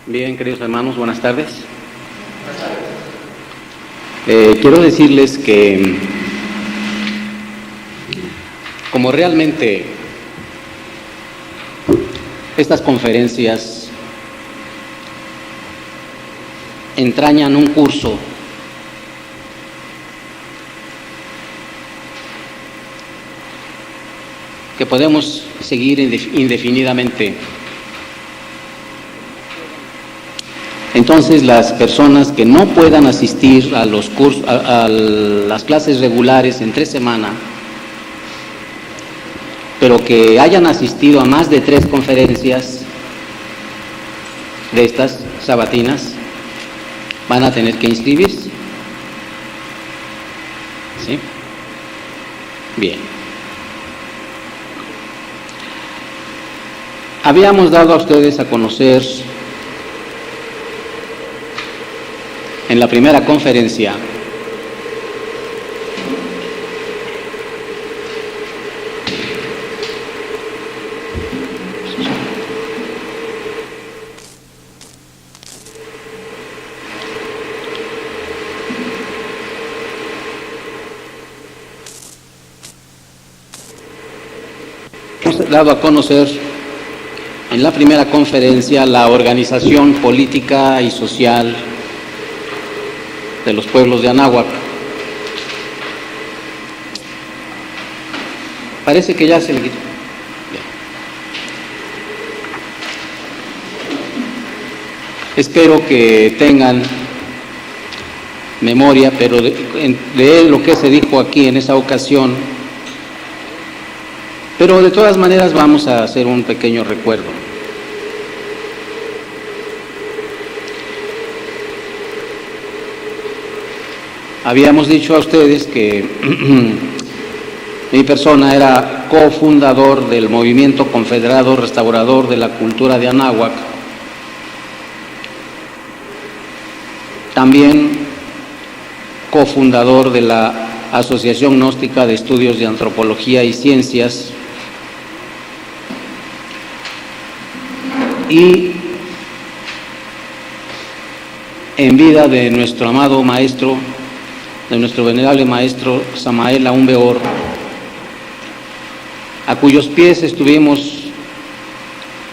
Bien, queridos hermanos, buenas tardes. Quiero decirles que como realmente estas conferencias entrañan un curso que podemos seguir indefinidamente, entonces las personas que no puedan asistir a los cursos, a las clases regulares entre semana, pero que hayan asistido a más de 3 conferencias de estas sabatinas, van a tener que inscribirse. ¿Sí? Bien. Habíamos dado a ustedes a conocer en la primera conferencia la organización política y social de los pueblos de Anáhuac. Parece que ya se le quitó. Bien. Espero que tengan memoria, pero de lo que se dijo aquí en esa ocasión, pero de todas maneras vamos a hacer un pequeño recuerdo. Habíamos dicho a ustedes que mi persona era cofundador del Movimiento Confederado Restaurador de la Cultura de Anáhuac, también cofundador de la Asociación Gnóstica de Estudios de Antropología y Ciencias, y en vida de nuestro amado maestro, de nuestro venerable maestro Samael Aún Weor, a cuyos pies estuvimos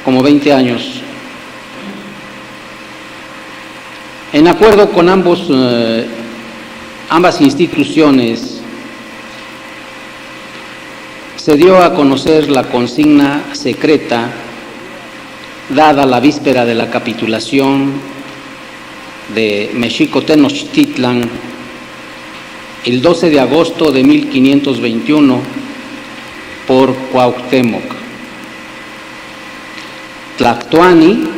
como 20 años. En acuerdo con ambas instituciones, se dio a conocer la consigna secreta dada la víspera de la capitulación de Mexico Tenochtitlan, el 12 de agosto de 1521, por Cuauhtémoc. Tlactoani,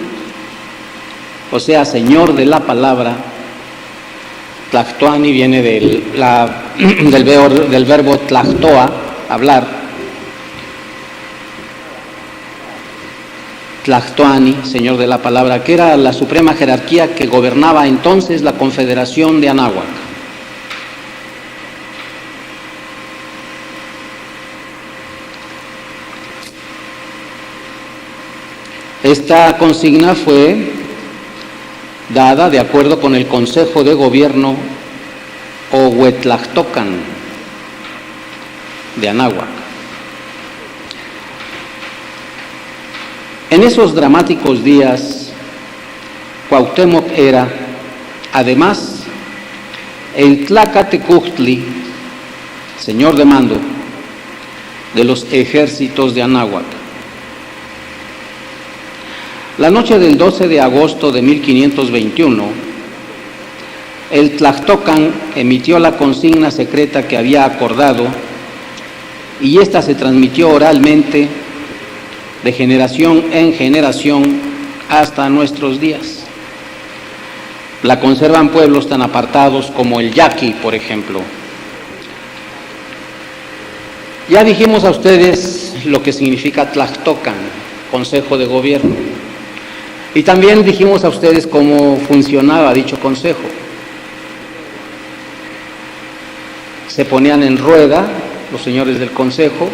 o sea, señor de la palabra. Tlactoani viene del verbo tlactoa, hablar. Tlactoani, señor de la palabra, que era la suprema jerarquía que gobernaba entonces la Confederación de Anáhuac. Esta consigna fue dada de acuerdo con el Consejo de Gobierno Ohuetlactocan de Anáhuac. En esos dramáticos días, Cuauhtémoc era, además, el Tlacatecuhtli, señor de mando de los ejércitos de Anáhuac. La noche del 12 de agosto de 1521, el Tlactocan emitió la consigna secreta que había acordado, y esta se transmitió oralmente de generación en generación hasta nuestros días. La conservan pueblos tan apartados como el Yaqui, por ejemplo. Ya dijimos a ustedes lo que significa Tlactocan, Consejo de Gobierno. Y también dijimos a ustedes cómo funcionaba dicho consejo. Se ponían en rueda los señores del consejo,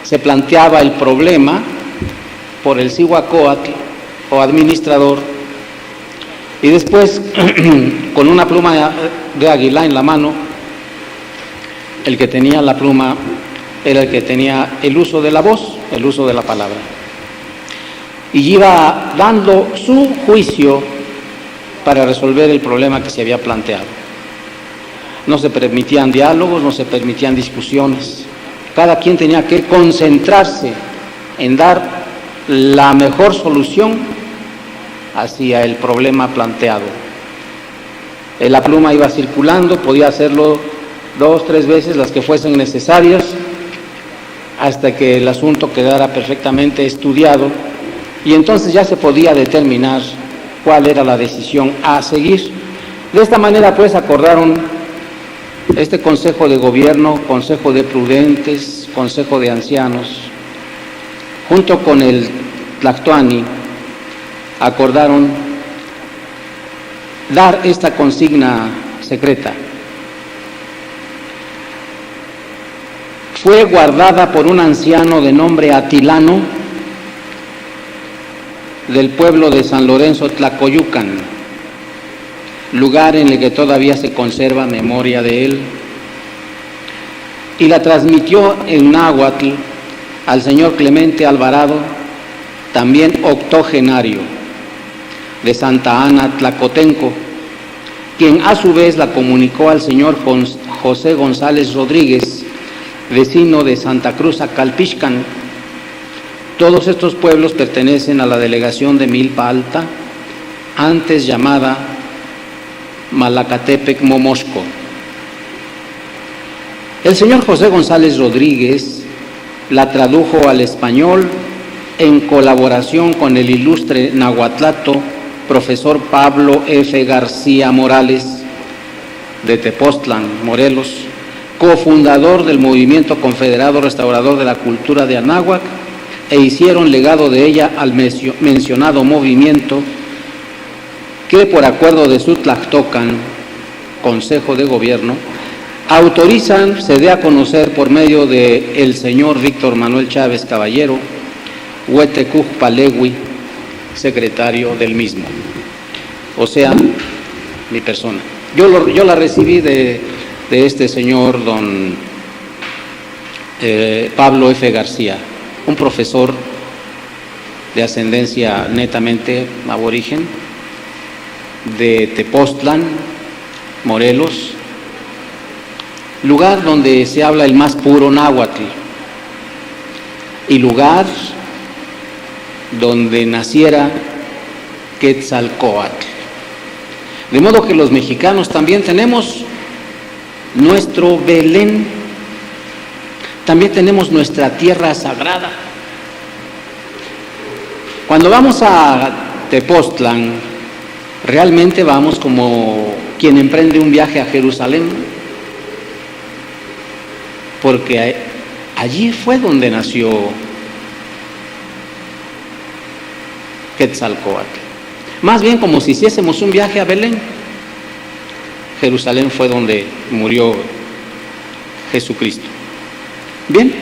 se planteaba el problema por el Cihuacóatl o administrador, y después con una pluma de águila en la mano, el que tenía la pluma era el que tenía el uso de la voz, el uso de la palabra, y iba dando su juicio para resolver el problema que se había planteado. No se permitían diálogos, no se permitían discusiones. Cada quien tenía que concentrarse en dar la mejor solución hacia el problema planteado. La pluma iba circulando, podía hacerlo 2, 3 veces, las que fuesen necesarias, hasta que el asunto quedara perfectamente estudiado, y entonces ya se podía determinar cuál era la decisión a seguir. De esta manera, pues, acordaron este Consejo de Gobierno, Consejo de Prudentes, Consejo de Ancianos, junto con el Tlactoani, acordaron dar esta consigna secreta. Fue guardada por un anciano de nombre Atilano, del pueblo de San Lorenzo Tlacoyucan, lugar en el que todavía se conserva memoria de él, y la transmitió en náhuatl al señor Clemente Alvarado, también octogenario, de Santa Ana Tlacotenco, quien a su vez la comunicó al señor José González Rodríguez, vecino de Santa Cruz Acalpixcan. Todos estos pueblos pertenecen a la delegación de Milpa Alta, antes llamada Malacatepec Momosco. El señor José González Rodríguez la tradujo al español en colaboración con el ilustre nahuatlato profesor Pablo F. García Morales, de Tepoztlán, Morelos, cofundador del Movimiento Confederado Restaurador de la Cultura de Anáhuac, e hicieron legado de ella al mencionado movimiento, que por acuerdo de su Tlactocan, Consejo de Gobierno, autorizan se dé a conocer por medio de el señor Víctor Manuel Chávez Caballero, Huetecuj Palegui, secretario del mismo, o sea, mi persona. Yo la recibí de este señor don Pablo F. García, un profesor de ascendencia netamente aborigen, de Tepoztlán, Morelos, lugar donde se habla el más puro náhuatl, y lugar donde naciera Quetzalcóatl. De modo que los mexicanos también tenemos nuestro Belén, también tenemos nuestra tierra sagrada. Cuando vamos a Tepoztlán, realmente vamos como quien emprende un viaje a Jerusalén, porque allí fue donde nació Quetzalcóatl. Más bien como si hiciésemos un viaje a Belén. Jerusalén fue donde murió Jesucristo. Bien,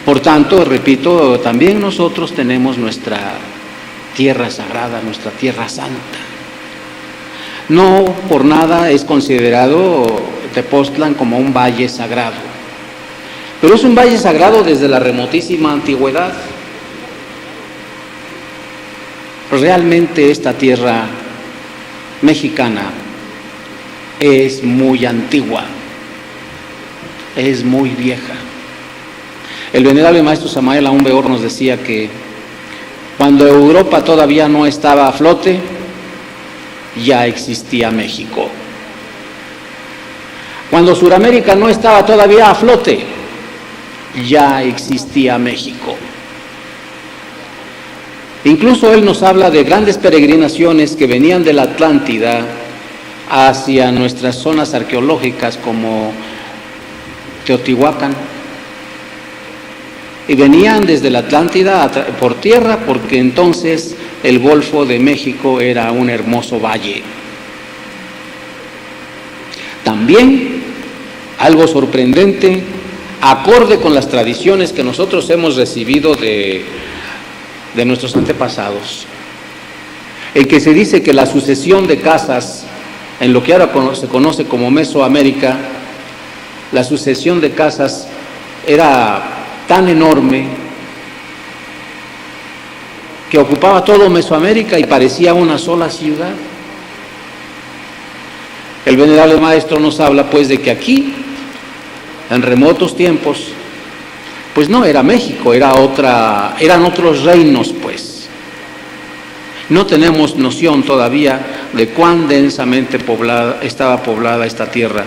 por tanto, repito, también nosotros tenemos nuestra tierra sagrada, nuestra tierra santa. No por nada es considerado Tepoztlán como un valle sagrado, pero es un valle sagrado desde la remotísima antigüedad. Realmente esta tierra mexicana es muy antigua, es muy vieja. El venerable maestro Samael Aún Beor nos decía que cuando Europa todavía no estaba a flote, ya existía México. Cuando Sudamérica no estaba todavía a flote, ya existía México. Incluso él nos habla de grandes peregrinaciones que venían de la Atlántida hacia nuestras zonas arqueológicas como Teotihuacán, y venían desde la Atlántida por tierra, porque entonces el Golfo de México era un hermoso valle. También, algo sorprendente, acorde con las tradiciones que nosotros hemos recibido de de nuestros antepasados, el que se dice que la sucesión de casas en lo que ahora se conoce como Mesoamérica, la sucesión de casas era tan enorme que ocupaba todo Mesoamérica y parecía una sola ciudad. El venerable maestro nos habla pues de que aquí, en remotos tiempos, pues no era México, eran otros reinos pues. No tenemos noción todavía de cuán densamente estaba poblada esta tierra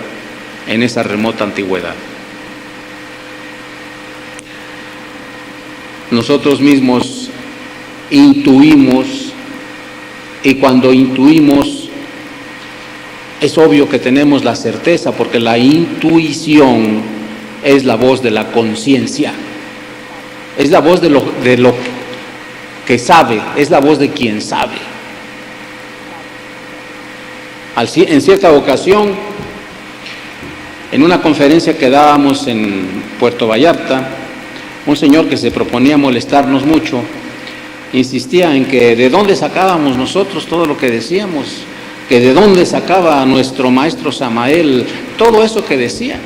en esa remota antigüedad. Nosotros mismos intuimos, y cuando intuimos es obvio que tenemos la certeza, porque la intuición es la voz de la conciencia, es la voz de lo que sabe, es la voz de quien sabe. En cierta ocasión, en una conferencia que dábamos en Puerto Vallarta, un señor que se proponía molestarnos mucho, insistía en que de dónde sacábamos nosotros todo lo que decíamos, que de dónde sacaba nuestro maestro Samael todo eso que decía.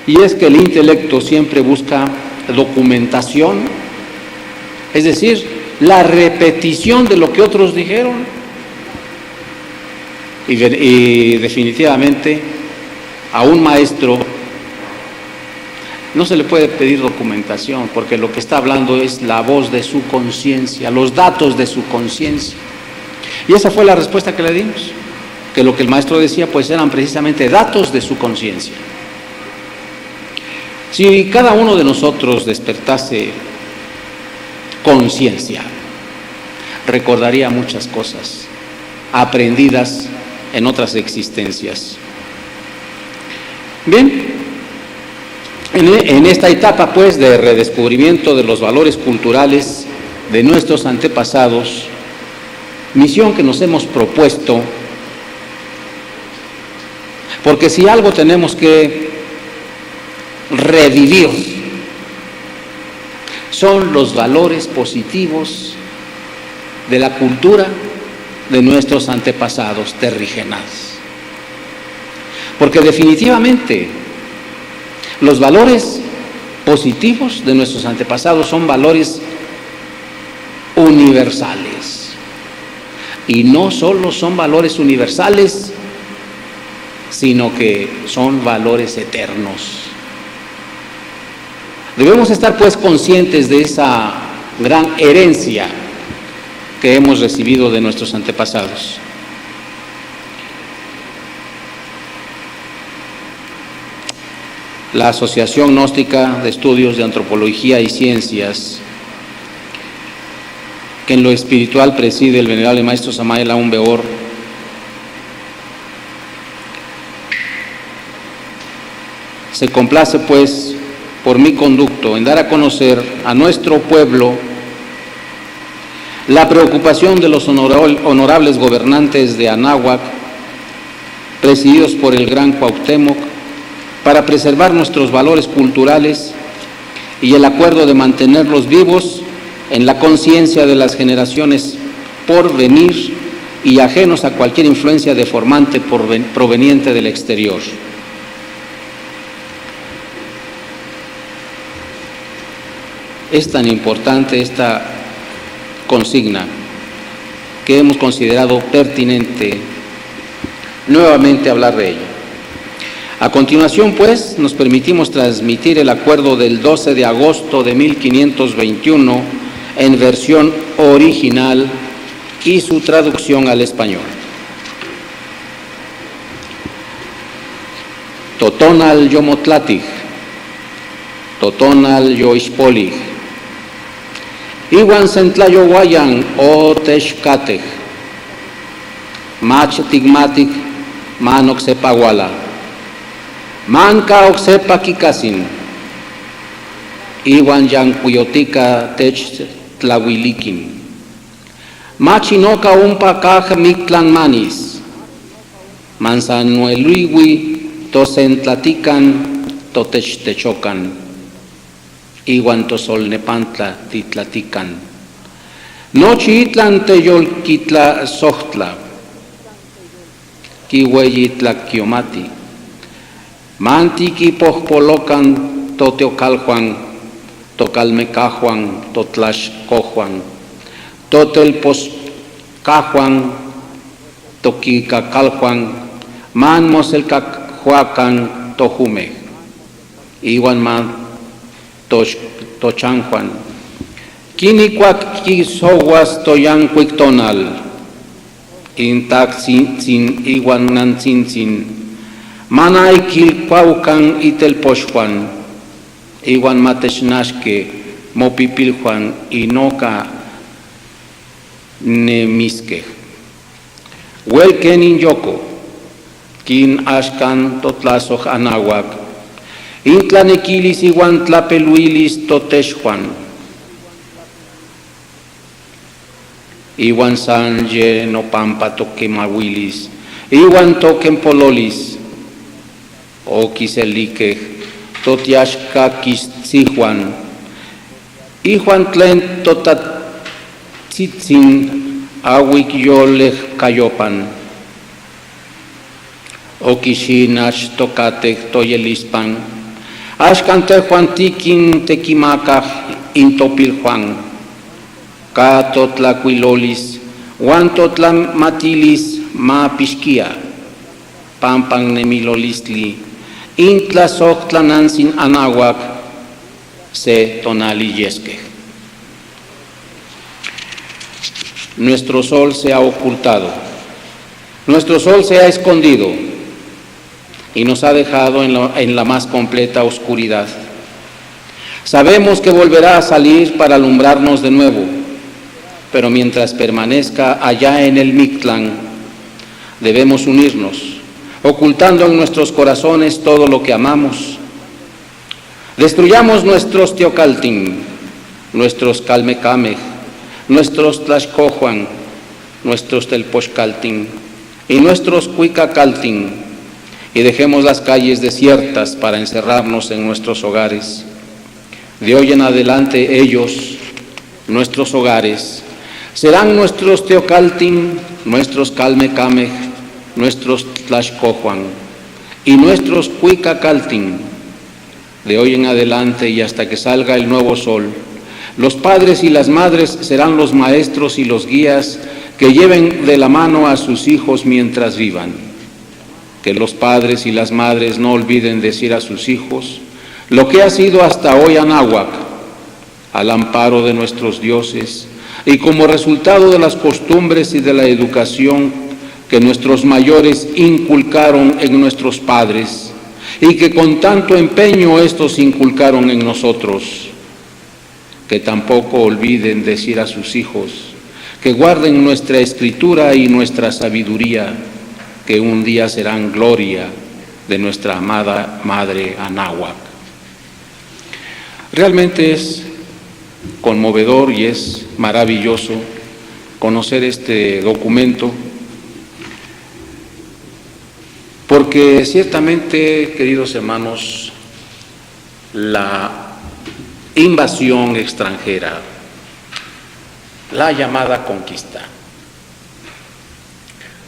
Y es que el intelecto siempre busca documentación, es decir, la repetición de lo que otros dijeron. Y definitivamente a un maestro no se le puede pedir documentación, porque lo que está hablando es la voz de su conciencia, los datos de su conciencia. Y esa fue la respuesta que le dimos, que lo que el maestro decía pues eran precisamente datos de su conciencia. Si cada uno de nosotros despertase conciencia, recordaría muchas cosas aprendidas en otras existencias. Bien, en esta etapa pues de redescubrimiento de los valores culturales de nuestros antepasados, misión que nos hemos propuesto, porque si algo tenemos que revivir son los valores positivos de la cultura de nuestros antepasados terrígenas, porque definitivamente los valores positivos de nuestros antepasados son valores universales, y no solo son valores universales, sino que son valores eternos. Debemos estar pues conscientes de esa gran herencia que hemos recibido de nuestros antepasados. La Asociación Gnóstica de Estudios de Antropología y Ciencias, que en lo espiritual preside el venerable maestro Samael Aún Weor, se complace pues por mi conducto en dar a conocer a nuestro pueblo la preocupación de los honorables gobernantes de Anáhuac, presididos por el gran Cuauhtémoc, para preservar nuestros valores culturales y el acuerdo de mantenerlos vivos en la conciencia de las generaciones por venir y ajenos a cualquier influencia deformante proveniente del exterior. Es tan importante esta consigna que hemos considerado pertinente nuevamente hablar de ello. A continuación, pues, nos permitimos transmitir el acuerdo del 12 de agosto de 1521 en versión original y su traducción al español. Totonal yomotlatij, totonal yoixpolij, iwan sentlayohuayan o texcatej, mach tigmatic manoxepahuala, manca oxepa kikasin, iwan yancuyotica tech tlahuilikin, machinoca umpa kaj mictlan manis, manzanueluiwi tosentlatican totechtechocan, iwan tosolnepantla titlatican, Nochi itlan teyolkitla sohtla, kiweyitla kiomati. Manti kipohpolokan toteocaljuan, tocalmecajuan, totlashcojuan, totelposcajuan, toquicacaljuan, man moselcajuacan tojume, iwan man tochanjuan. Kinicuac quisoguas toyancuic tonal, intac sin iwan nantzin, manay quilcuaucan itelpoxjuan, iwan matechnashke mopipiljuan inoca nemisque. Huelquen inyoko, kin ashkan totlasoj anahuac, intlanequilis iwan tlapeluilis totexjuan, iwan sanje no pampa toquemahuilis, iwan toquempololis, oquiselique, totiashcaquiszijuan, ijuan tlen totatzitzin, ahuic yolej cayopan, oquixinax tocatec toyelispan, axcan tejuan tiquin tequimacaj intopiljuan, ca totlacuilolis, huan totlamatilis ma pixquia, pampan nemilolistli, intlasojtlanansin anahuac, se tonaliyesque. Nuestro sol se ha ocultado, nuestro sol se ha escondido y nos ha dejado en la más completa oscuridad. Sabemos que volverá a salir para alumbrarnos de nuevo, pero mientras permanezca allá en el Mictlán, debemos unirnos, ocultando en nuestros corazones todo lo que amamos. Destruyamos nuestros teocaltin, nuestros calmecamej, nuestros tlaxcojuan, nuestros telpoxcaltin y nuestros cuicacaltin, y dejemos las calles desiertas para encerrarnos en nuestros hogares. De hoy en adelante ellos, nuestros hogares, serán nuestros teocaltin, nuestros calmecamej, nuestros tlaxcojuan y nuestros cuicacaltin. De hoy en adelante y hasta que salga el nuevo sol, los padres y las madres serán los maestros y los guías que lleven de la mano a sus hijos mientras vivan. Que los padres y las madres no olviden decir a sus hijos lo que ha sido hasta hoy Anáhuac, al amparo de nuestros dioses y como resultado de las costumbres y de la educación que nuestros mayores inculcaron en nuestros padres y que con tanto empeño estos inculcaron en nosotros. Que tampoco olviden decir a sus hijos que guarden nuestra escritura y nuestra sabiduría, que un día serán gloria de nuestra amada Madre Anáhuac. Realmente es conmovedor y es maravilloso conocer este documento, porque ciertamente, queridos hermanos, la invasión extranjera, la llamada conquista,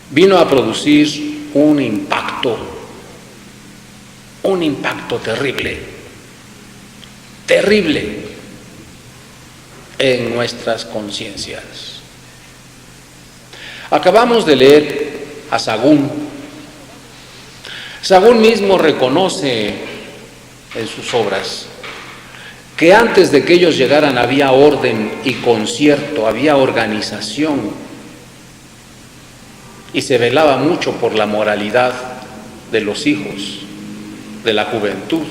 vino a producir un impacto terrible en nuestras conciencias. Acabamos de leer a Sagún. Sagún mismo reconoce en sus obras que antes de que ellos llegaran había orden y concierto, había organización, y se velaba mucho por la moralidad de los hijos, de la juventud,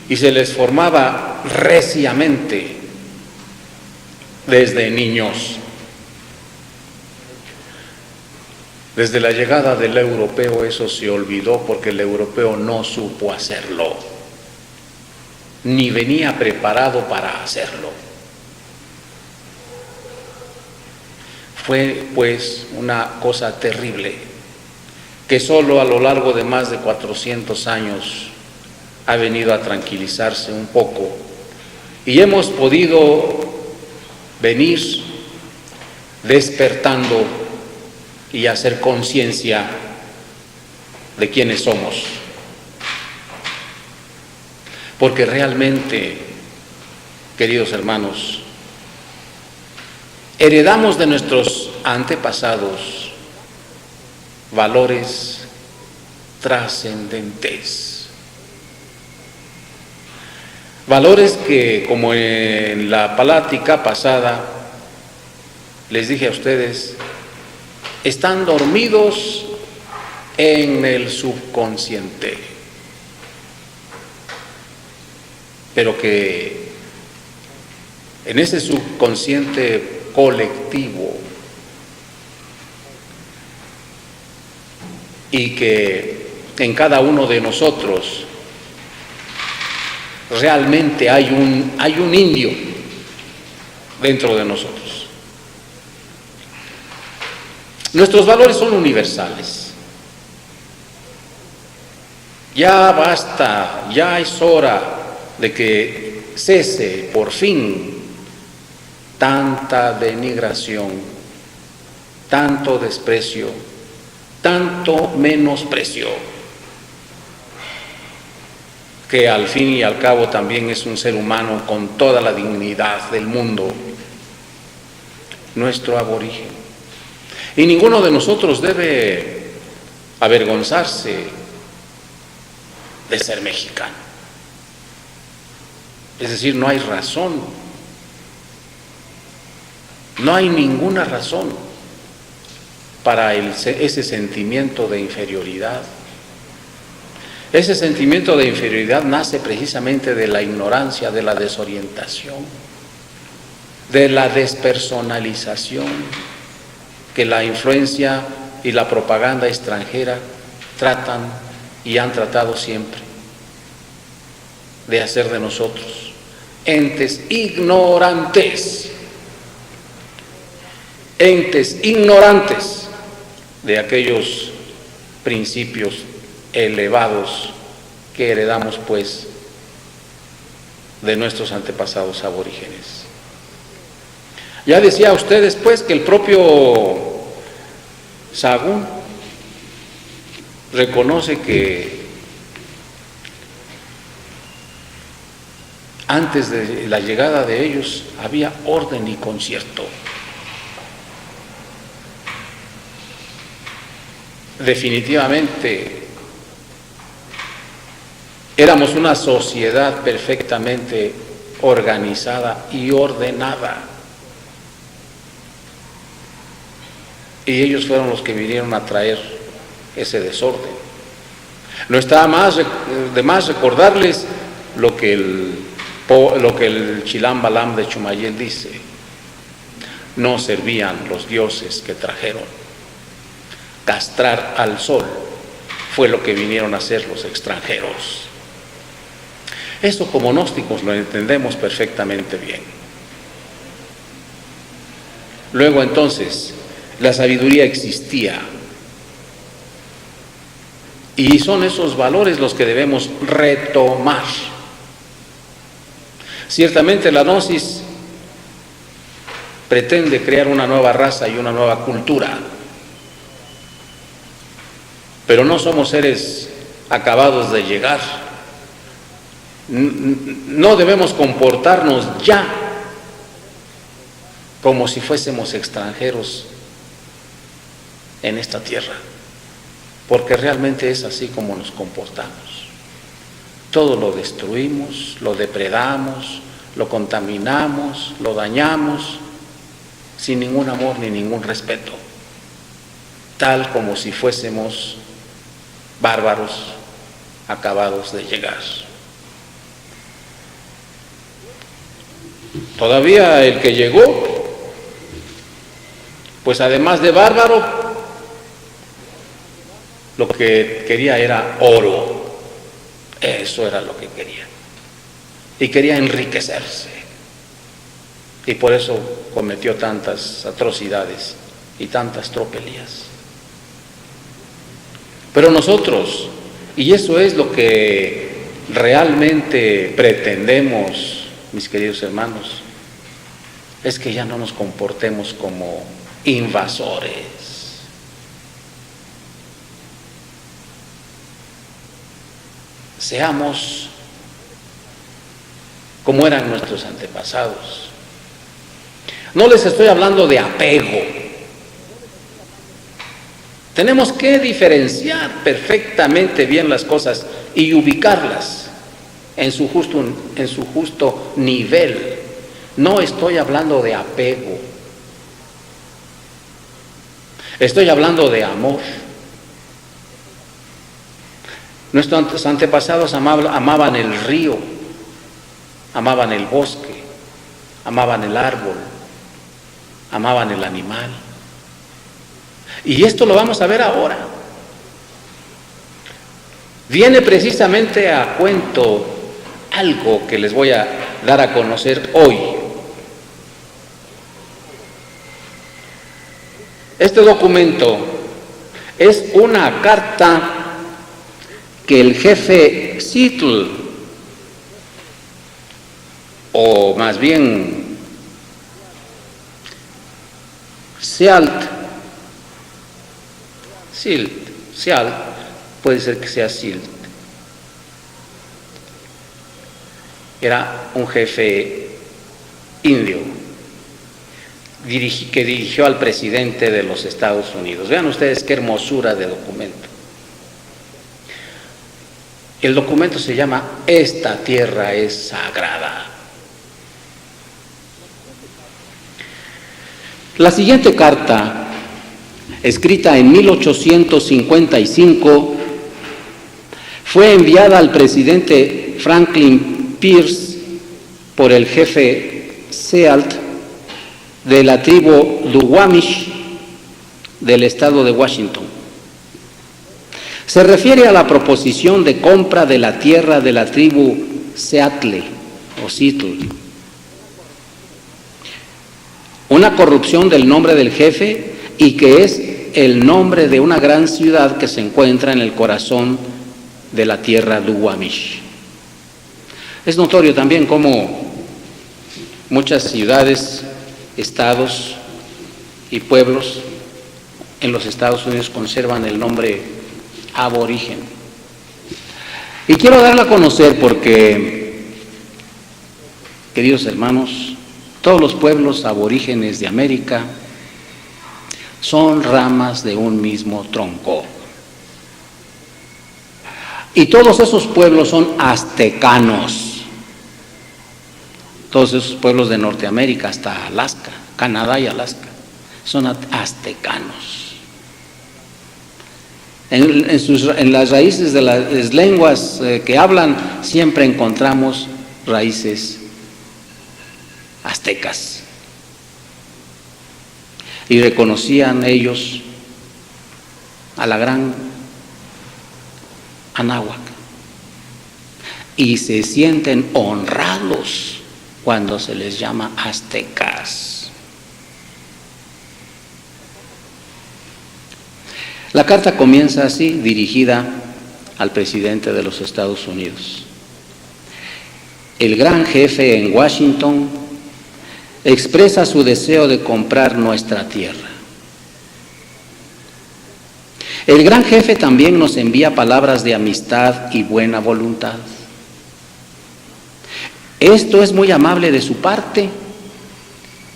y se les formaba reciamente desde niños. Desde la llegada del europeo eso se olvidó, porque el europeo no supo hacerlo, ni venía preparado para hacerlo. Fue pues una cosa terrible que solo a lo largo de más de 400 años ha venido a tranquilizarse un poco, y hemos podido venir despertando y hacer conciencia de quiénes somos. Porque realmente, queridos hermanos, heredamos de nuestros antepasados valores trascendentes. Valores que, como en la plática pasada les dije a ustedes, están dormidos en el subconsciente, pero que en ese subconsciente colectivo, y que en cada uno de nosotros realmente hay un indio dentro de nosotros. Nuestros valores son universales. Ya basta, ya es hora de que cese por fin tanta denigración, tanto desprecio, tanto menosprecio, que al fin y al cabo también es un ser humano con toda la dignidad del mundo, nuestro aborigen. Y ninguno de nosotros debe avergonzarse de ser mexicano. Es decir, no hay razón, no hay ninguna razón para ese sentimiento de inferioridad. Ese sentimiento de inferioridad nace precisamente de la ignorancia, de la desorientación, de la despersonalización que la influencia y la propaganda extranjera tratan y han tratado siempre de hacer de nosotros entes ignorantes de aquellos principios elevados que heredamos pues de nuestros antepasados aborígenes. Ya decía a ustedes pues que el propio Sahagún reconoce que antes de la llegada de ellos había orden y concierto. Definitivamente éramos una sociedad perfectamente organizada y ordenada. Y ellos fueron los que vinieron a traer ese desorden. No está de más recordarles lo que el Chilam Balam de Chumayel dice: no servían los dioses que trajeron. Castrar al sol fue lo que vinieron a hacer los extranjeros. Eso como gnósticos lo entendemos perfectamente bien. Luego entonces, la sabiduría existía. Y son esos valores los que debemos retomar. Ciertamente la gnosis pretende crear una nueva raza y una nueva cultura. Pero no somos seres acabados de llegar. No debemos comportarnos ya como si fuésemos extranjeros en esta tierra, porque realmente es así como nos comportamos. Todo lo destruimos, lo depredamos, lo contaminamos, lo dañamos, sin ningún amor ni ningún respeto, tal como si fuésemos bárbaros acabados de llegar. Todavía el que llegó, pues además de bárbaro, lo que quería era oro. Eso era lo que quería. Y quería enriquecerse. Y por eso cometió tantas atrocidades y tantas tropelías. Pero nosotros, y eso es lo que realmente pretendemos, mis queridos hermanos, es que ya no nos comportemos como invasores. Seamos como eran nuestros antepasados. No les estoy hablando de apego. Tenemos que diferenciar perfectamente bien las cosas y ubicarlas en su justo nivel. No estoy hablando de apego. Estoy hablando de amor. Nuestros antepasados amaban el río, amaban el bosque, amaban el árbol, amaban el animal. Y esto lo vamos a ver ahora. Viene precisamente a cuento algo que les voy a dar a conocer hoy. Este documento es una carta que el jefe Seattle, o más bien Sealt, puede ser que sea Silt, era un jefe indio que dirigió al presidente de los Estados Unidos. Vean ustedes qué hermosura de documento. El documento se llama "Esta tierra es sagrada". La siguiente carta, escrita en 1855, fue enviada al presidente Franklin Pierce por el jefe Sealt de la tribu Duwamish del estado de Washington. Se refiere a la proposición de compra de la tierra de la tribu Seattle o Seattle. Una corrupción del nombre del jefe y que es el nombre de una gran ciudad que se encuentra en el corazón de la tierra Duwamish. Es notorio también cómo muchas ciudades, estados y pueblos en los Estados Unidos conservan el nombre aborigen. Y quiero darla a conocer porque, queridos hermanos, todos los pueblos aborígenes de América son ramas de un mismo tronco. Y todos esos pueblos son aztecanos. Todos esos pueblos de Norteamérica hasta Alaska, Canadá y Alaska, son aztecanos. En las raíces de las lenguas que hablan siempre encontramos raíces aztecas. Y reconocían ellos a la gran Anáhuac y se sienten honrados cuando se les llama aztecas. La carta comienza así, dirigida al presidente de los Estados Unidos. El gran jefe en Washington expresa su deseo de comprar nuestra tierra. El gran jefe también nos envía palabras de amistad y buena voluntad. Esto es muy amable de su parte,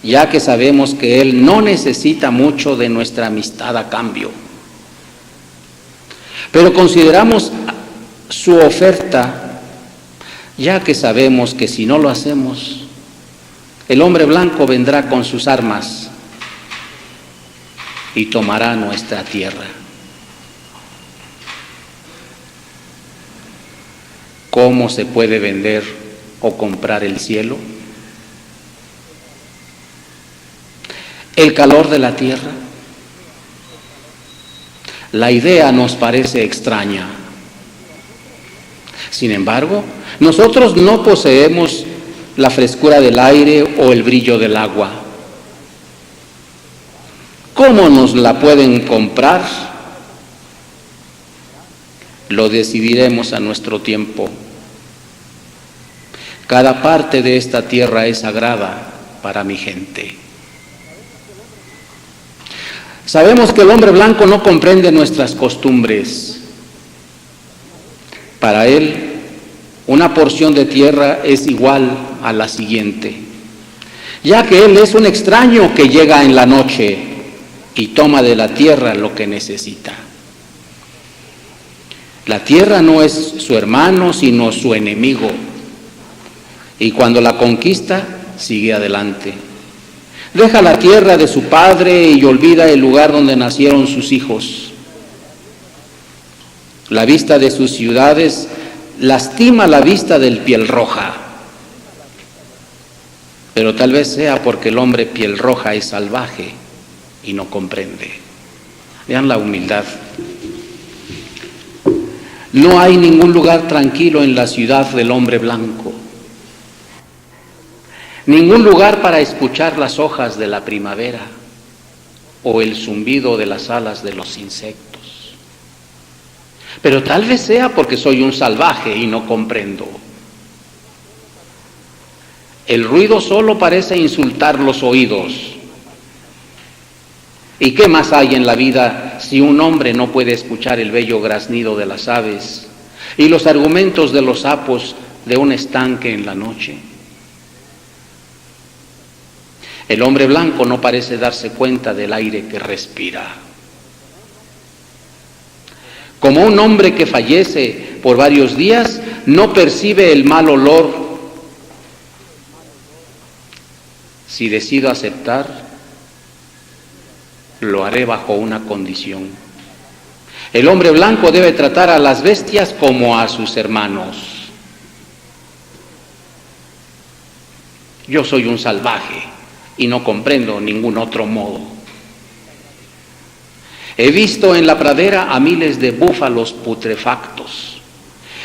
ya que sabemos que él no necesita mucho de nuestra amistad a cambio. Pero consideramos su oferta, ya que sabemos que si no lo hacemos, el hombre blanco vendrá con sus armas y tomará nuestra tierra. ¿Cómo se puede vender o comprar el cielo? El calor de la tierra. La idea nos parece extraña. Sin embargo, nosotros no poseemos la frescura del aire o el brillo del agua. ¿Cómo nos la pueden comprar? Lo decidiremos a nuestro tiempo. Cada parte de esta tierra es sagrada para mi gente. Sabemos que el hombre blanco no comprende nuestras costumbres. Para él, una porción de tierra es igual a la siguiente, ya que él es un extraño que llega en la noche y toma de la tierra lo que necesita. La tierra no es su hermano, sino su enemigo. Y cuando la conquista, sigue adelante. Deja la tierra de su padre y olvida el lugar donde nacieron sus hijos. La vista de sus ciudades lastima la vista del piel roja. Pero tal vez sea porque el hombre piel roja es salvaje y no comprende. Vean la humildad. No hay ningún lugar tranquilo en la ciudad del hombre blanco. Ningún lugar para escuchar las hojas de la primavera o el zumbido de las alas de los insectos. Pero tal vez sea porque soy un salvaje y no comprendo. El ruido solo parece insultar los oídos. ¿Y qué más hay en la vida si un hombre no puede escuchar el bello graznido de las aves y los argumentos de los sapos de un estanque en la noche? El hombre blanco no parece darse cuenta del aire que respira. Como un hombre que fallece por varios días, no percibe el mal olor. Si decido aceptar, lo haré bajo una condición. El hombre blanco debe tratar a las bestias como a sus hermanos. Yo soy un salvaje y no comprendo ningún otro modo. He visto en la pradera a miles de búfalos putrefactos,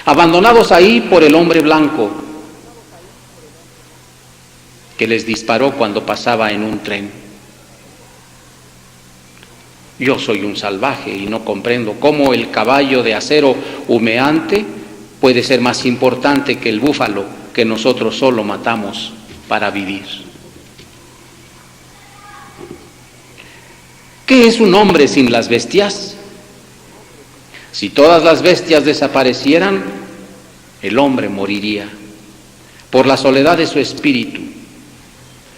abandonados ahí por el hombre blanco, que les disparó cuando pasaba en un tren. Yo soy un salvaje y no comprendo cómo el caballo de acero humeante puede ser más importante que el búfalo que nosotros solo matamos para vivir. ¿Qué es un hombre sin las bestias? Si todas las bestias desaparecieran, el hombre moriría por la soledad de su espíritu.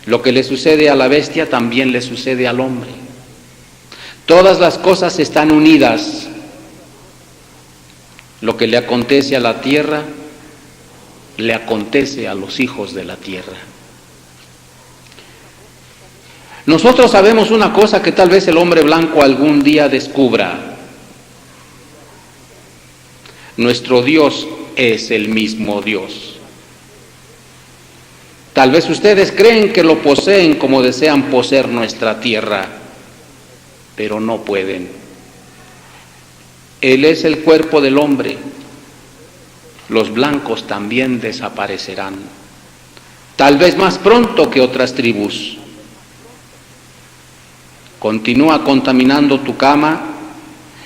Lo que le sucede a la bestia también le sucede al hombre. Todas las cosas están unidas. Lo que le acontece a la tierra, le acontece a los hijos de la tierra. Nosotros sabemos una cosa que tal vez el hombre blanco algún día descubra. Nuestro Dios es el mismo Dios. Tal vez ustedes creen que lo poseen como desean poseer nuestra tierra, pero no pueden. Él es el cuerpo del hombre. Los blancos también desaparecerán, tal vez más pronto que otras tribus. Continúa contaminando tu cama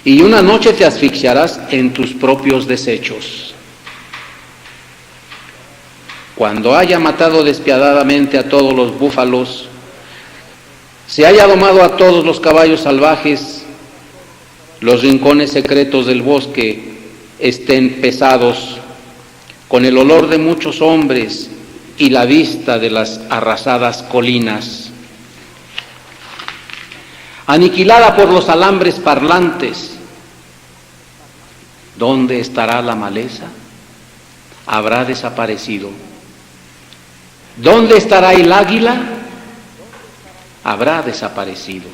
y una noche te asfixiarás en tus propios desechos. Cuando haya matado despiadadamente a todos los búfalos, se haya domado a todos los caballos salvajes, los rincones secretos del bosque estén pesados con el olor de muchos hombres y la vista de las arrasadas colinas, aniquilada por los alambres parlantes, ¿dónde estará la maleza? Habrá desaparecido. ¿Dónde estará el águila? Habrá desaparecido.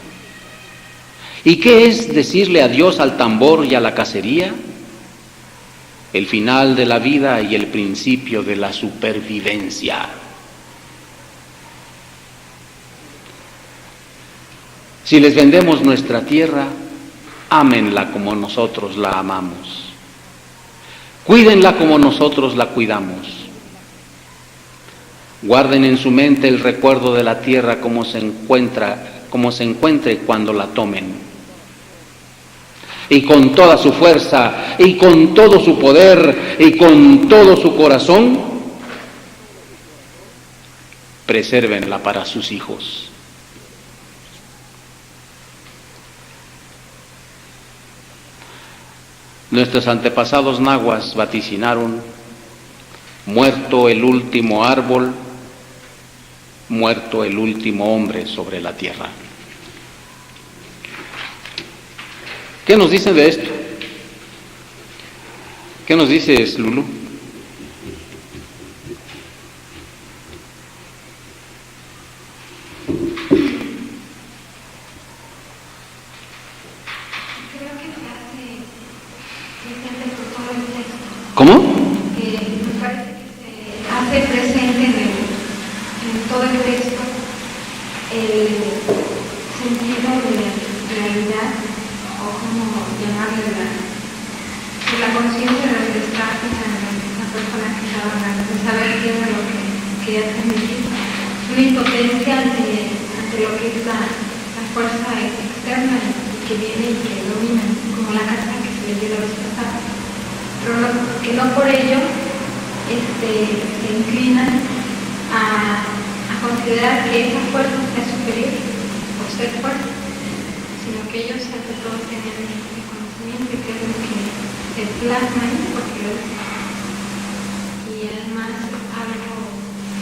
¿Y qué es decirle adiós al tambor y a la cacería? El final de la vida y el principio de la supervivencia. Si les vendemos nuestra tierra, ámenla como nosotros la amamos. Cuídenla como nosotros la cuidamos. Guarden en su mente el recuerdo de la tierra como se encuentre cuando la tomen. Y con toda su fuerza, y con todo su poder, y con todo su corazón, presérvenla para sus hijos. Nuestros antepasados nahuas vaticinaron: muerto el último árbol, muerto el último hombre sobre la tierra. ¿Qué nos dicen de esto? ¿Qué nos dices, Lulú? ¿Cómo? Me parece que se hace presente en todo el texto el sentido de realidad, o como llamarle la conciencia de lo que está la persona que está hablando, de saber qué es lo que quería transmitir, una impotencia ante lo que es la fuerza externa que viene y que domina, como la carta que se le dio la vez pasada. Pero que no por ello se inclinan a considerar que esa fuerza sea superior o ser fuerte, sino que ellos ante todo tienen el conocimiento que es lo que se plasma ahí, porque y además algo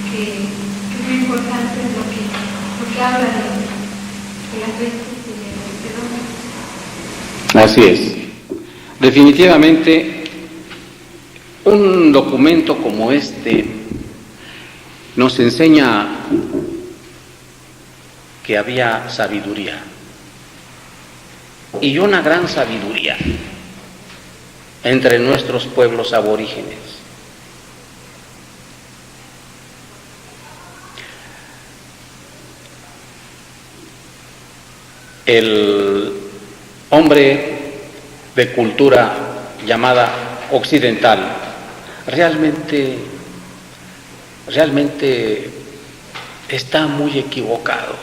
que es muy importante es lo que habla de las bestias y del hombre. Así es. Definitivamente, un documento como este nos enseña que había sabiduría, y una gran sabiduría entre nuestros pueblos aborígenes. El hombre de cultura llamada occidental realmente está muy equivocado.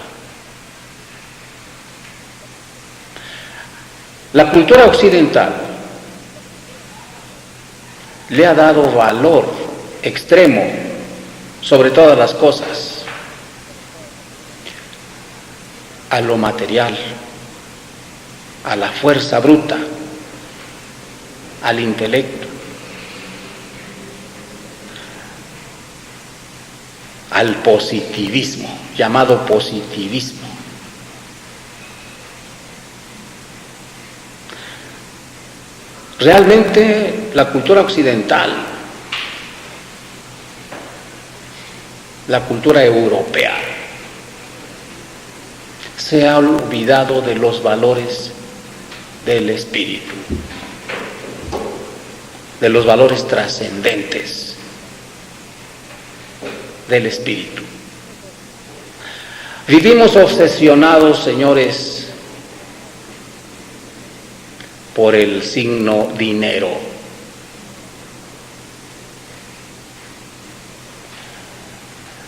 La cultura occidental le ha dado valor extremo sobre todas las cosas a lo material, a la fuerza bruta, al intelecto, al positivismo, llamado positivismo. Realmente la cultura occidental, la cultura europea, se ha olvidado de los valores del espíritu, de los valores trascendentes del espíritu. Vivimos obsesionados, señores, por el signo dinero.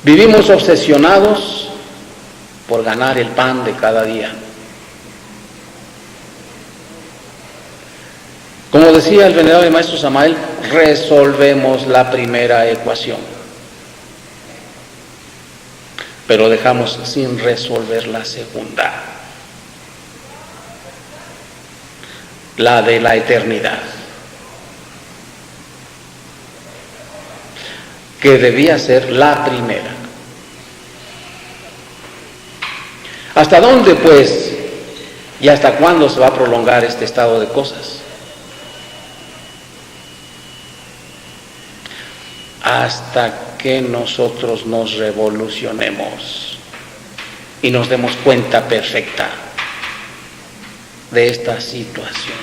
Vivimos obsesionados por ganar el pan de cada día. Como decía el venerable maestro Samael, resolvemos la primera ecuación, pero dejamos sin resolver la segunda, la de la eternidad, que debía ser la primera. ¿Hasta dónde, pues, y hasta cuándo se va a prolongar este estado de cosas? Hasta que nosotros nos revolucionemos y nos demos cuenta perfecta de esta situación.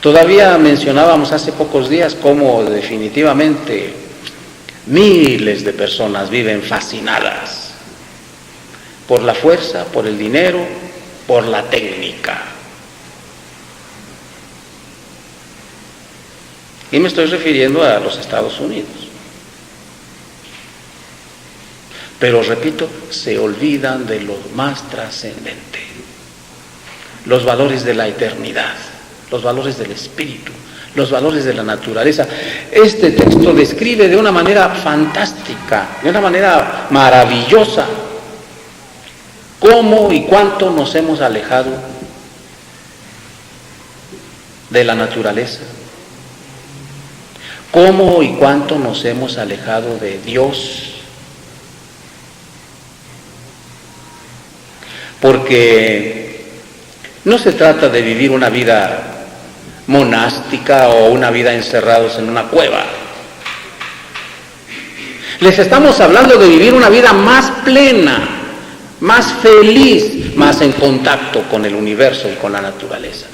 Todavía mencionábamos hace pocos días cómo definitivamente miles de personas viven fascinadas por la fuerza, por el dinero, por la técnica. Y me estoy refiriendo a los Estados Unidos. Pero repito, se olvidan de lo más trascendente, los valores de la eternidad, los valores del espíritu, los valores de la naturaleza. Este texto describe de una manera fantástica, de una manera maravillosa, cómo y cuánto nos hemos alejado de la naturaleza. ¿Cómo y cuánto nos hemos alejado de Dios? Porque no se trata de vivir una vida monástica o una vida encerrados en una cueva. Les estamos hablando de vivir una vida más plena, más feliz, más en contacto con el universo y con la naturaleza.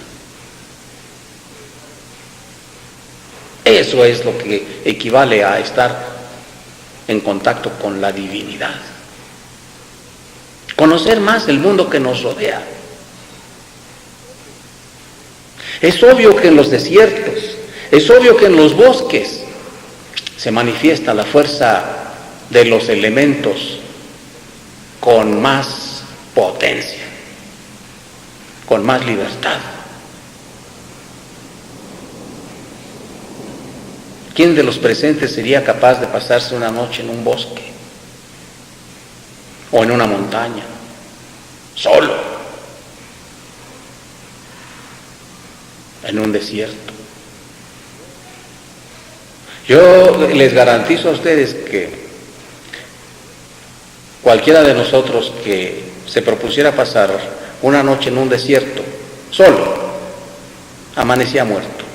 Eso es lo que equivale a estar en contacto con la divinidad. Conocer más el mundo que nos rodea. Es obvio que en los desiertos, es obvio que en los bosques se manifiesta la fuerza de los elementos con más potencia, con más libertad. ¿Quién de los presentes sería capaz de pasarse una noche en un bosque o en una montaña, solo, en un desierto? Yo les garantizo a ustedes que cualquiera de nosotros que se propusiera pasar una noche en un desierto, solo, amanecía muerto.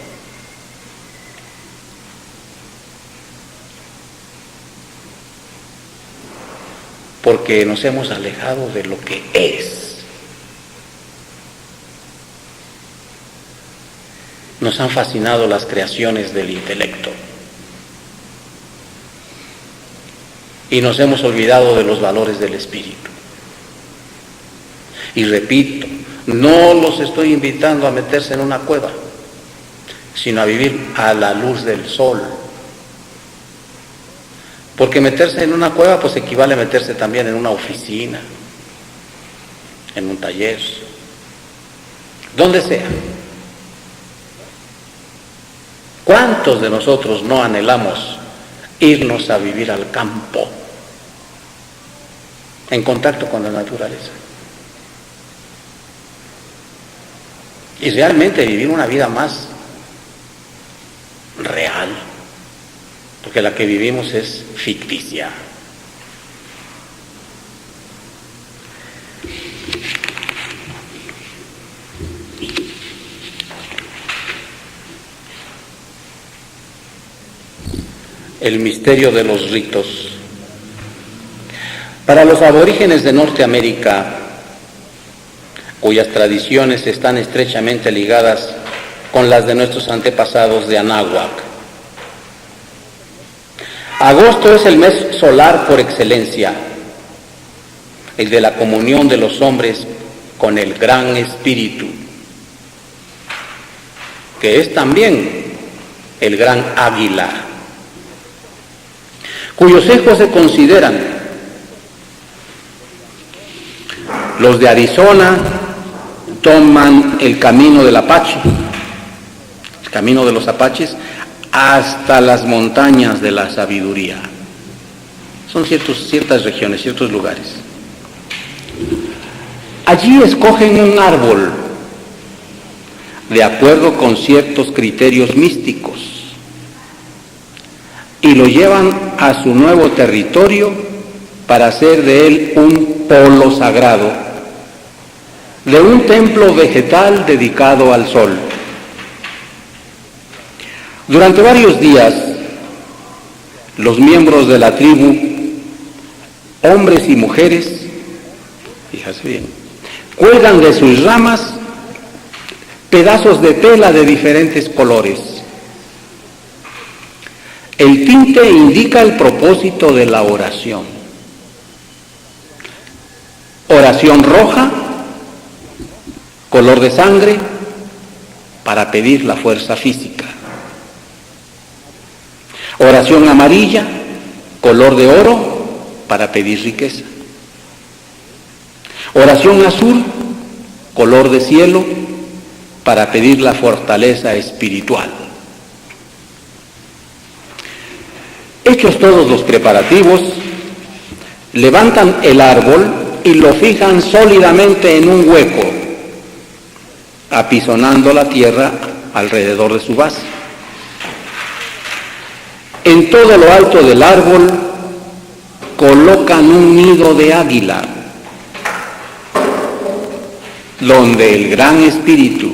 Porque nos hemos alejado de lo que es. Nos han fascinado las creaciones del intelecto. Y nos hemos olvidado de los valores del espíritu. Y repito, no los estoy invitando a meterse en una cueva, sino a vivir a la luz del sol. Porque meterse en una cueva pues equivale a meterse también en una oficina, en un taller, donde sea. ¿Cuántos de nosotros no anhelamos irnos a vivir al campo, en contacto con la naturaleza? Y realmente vivir una vida más real, porque la que vivimos es ficticia. El misterio de los ritos. Para los aborígenes de Norteamérica, cuyas tradiciones están estrechamente ligadas con las de nuestros antepasados de Anáhuac, agosto es el mes solar por excelencia, el de la comunión de los hombres con el Gran Espíritu, que es también el Gran Águila, cuyos ecos se consideran los de Arizona. Toman el camino del Apache, el camino de los Apaches, hasta las montañas de la sabiduría. Son ciertas regiones, ciertos lugares. Allí escogen un árbol de acuerdo con ciertos criterios místicos y lo llevan a su nuevo territorio para hacer de él un polo sagrado de un templo vegetal dedicado al sol. Durante varios días, los miembros de la tribu, hombres y mujeres, fíjate bien, cuelgan de sus ramas pedazos de tela de diferentes colores. El tinte indica el propósito de la oración. Oración roja, color de sangre, para pedir la fuerza física. Oración amarilla, color de oro, para pedir riqueza. Oración azul, color de cielo, para pedir la fortaleza espiritual. Hechos todos los preparativos, levantan el árbol y lo fijan sólidamente en un hueco, apisonando la tierra alrededor de su base. En todo lo alto del árbol colocan un nido de águila, donde el Gran Espíritu,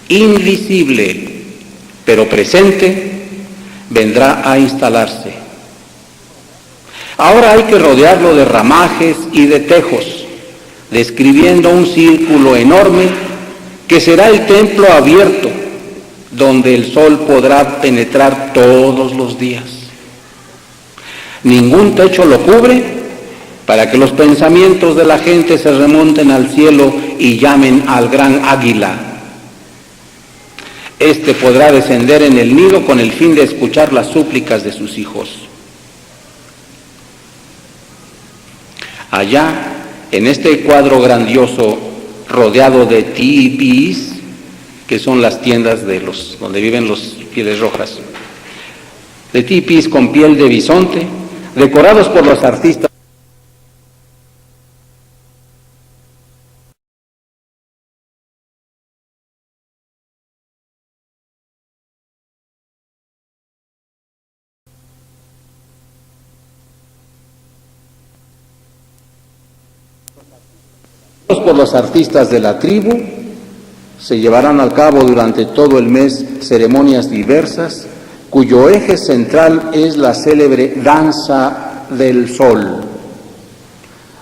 invisible pero presente, vendrá a instalarse. Ahora hay que rodearlo de ramajes y de tejos, describiendo un círculo enorme que será el templo abierto, donde el sol podrá penetrar todos los días. Ningún techo lo cubre para que los pensamientos de la gente se remonten al cielo y llamen al gran águila. Este podrá descender en el nido con el fin de escuchar las súplicas de sus hijos. Allá, en este cuadro grandioso, rodeado de tipis, que son las tiendas de donde viven los pieles rojas, de tipis con piel de bisonte, decorados por los artistas de la tribu. Se llevarán a cabo durante todo el mes ceremonias diversas, cuyo eje central es la célebre danza del sol,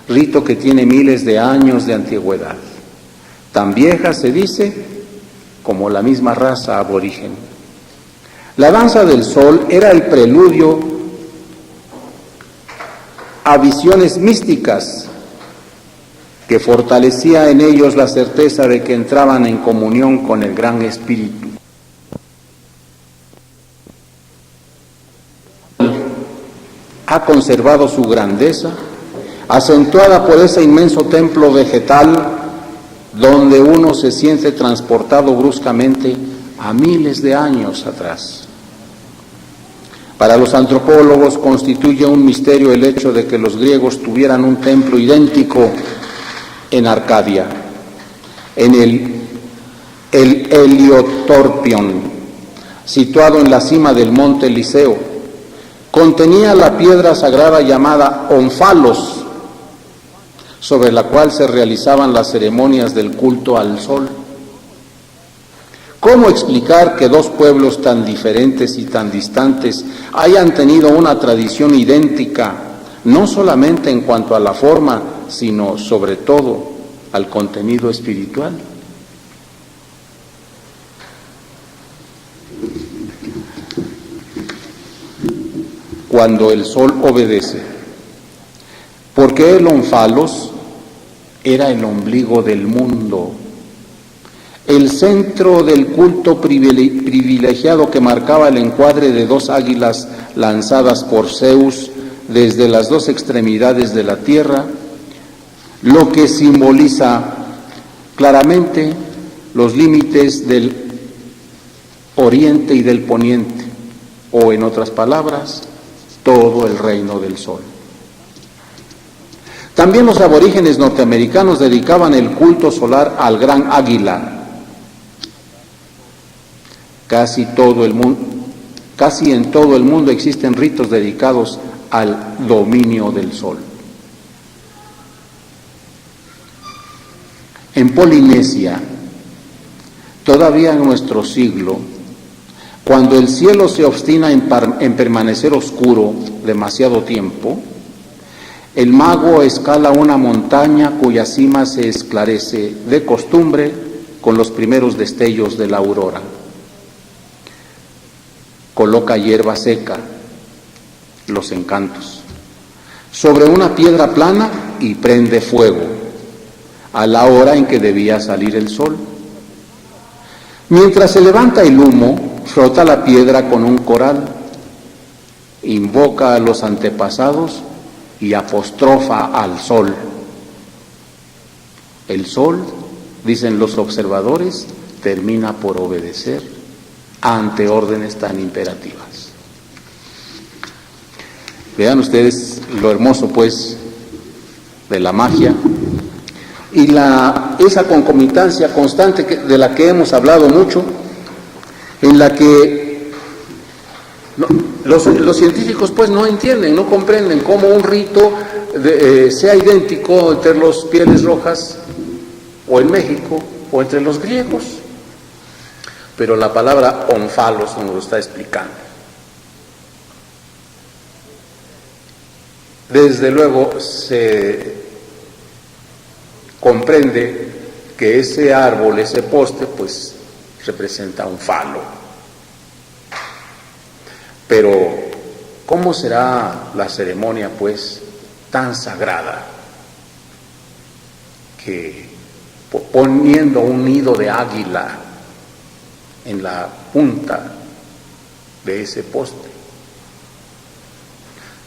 rito que tiene miles de años de antigüedad, tan vieja se dice como la misma raza aborigen. La danza del sol era el preludio a visiones místicas que fortalecía en ellos la certeza de que entraban en comunión con el Gran Espíritu. Ha conservado su grandeza, acentuada por ese inmenso templo vegetal donde uno se siente transportado bruscamente a miles de años atrás. Para los antropólogos constituye un misterio el hecho de que los griegos tuvieran un templo idéntico en Arcadia, en el Heliotorpion, situado en la cima del monte Liceo. Contenía la piedra sagrada llamada Onfalos, sobre la cual se realizaban las ceremonias del culto al sol. ¿Cómo explicar que dos pueblos tan diferentes y tan distantes hayan tenido una tradición idéntica, no solamente en cuanto a la forma, sino sobre todo al contenido espiritual? Cuando el sol obedece, porque el Onfalos era el ombligo del mundo, el centro del culto privilegiado que marcaba el encuadre de dos águilas lanzadas por Zeus desde las dos extremidades de la tierra, lo que simboliza claramente los límites del oriente y del poniente, o en otras palabras, todo el reino del sol. También los aborígenes norteamericanos dedicaban el culto solar al gran águila. Casi en todo el mundo existen ritos dedicados al dominio del sol. En Polinesia, todavía en nuestro siglo, cuando el cielo se obstina en permanecer oscuro demasiado tiempo, el mago escala una montaña cuya cima se esclarece de costumbre con los primeros destellos de la aurora. Coloca hierba seca, los encantos, sobre una piedra plana y prende fuego a la hora en que debía salir el sol. Mientras se levanta el humo, frota la piedra con un coral, invoca a los antepasados y apostrofa al sol. El sol, dicen los observadores, termina por obedecer ante órdenes tan imperativas. Vean ustedes lo hermoso, pues, de la magia y esa concomitancia constante de la que hemos hablado mucho en la que los científicos pues no entienden, no comprenden cómo un rito sea idéntico entre los Pieles Rojas o en México o entre los griegos. Pero la palabra onfalos nos lo está explicando. Desde luego se comprende que ese árbol, ese poste, pues representa un falo. Pero ¿cómo será la ceremonia, pues, tan sagrada que poniendo un nido de águila en la punta de ese poste,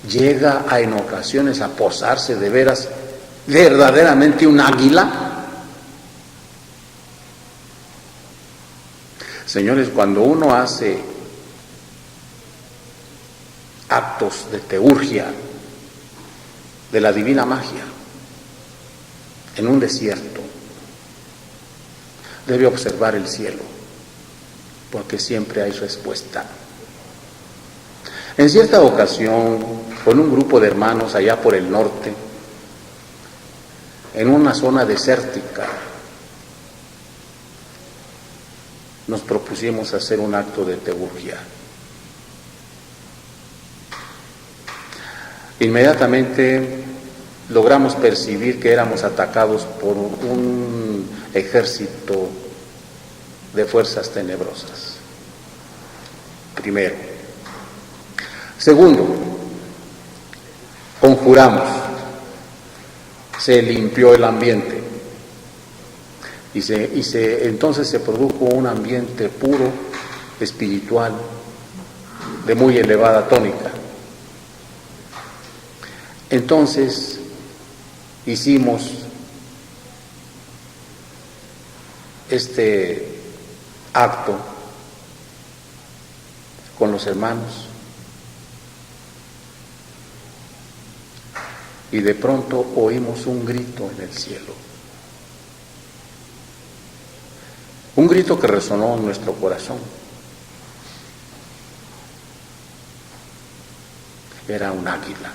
llega en ocasiones a posarse de veras verdaderamente un águila? Señores, cuando uno hace actos de teurgia, de la divina magia, en un desierto, debe observar el cielo, porque siempre hay respuesta. En cierta ocasión, con un grupo de hermanos allá por el norte, en una zona desértica, nos propusimos hacer un acto de teurgia. Inmediatamente logramos percibir que éramos atacados por un ejército de fuerzas tenebrosas. Primero. Segundo, conjuramos, se limpió el ambiente entonces se produjo un ambiente puro, espiritual, de muy elevada tónica. Entonces hicimos este acto con los hermanos y de pronto oímos un grito en el cielo, un grito que resonó en nuestro corazón. Era un águila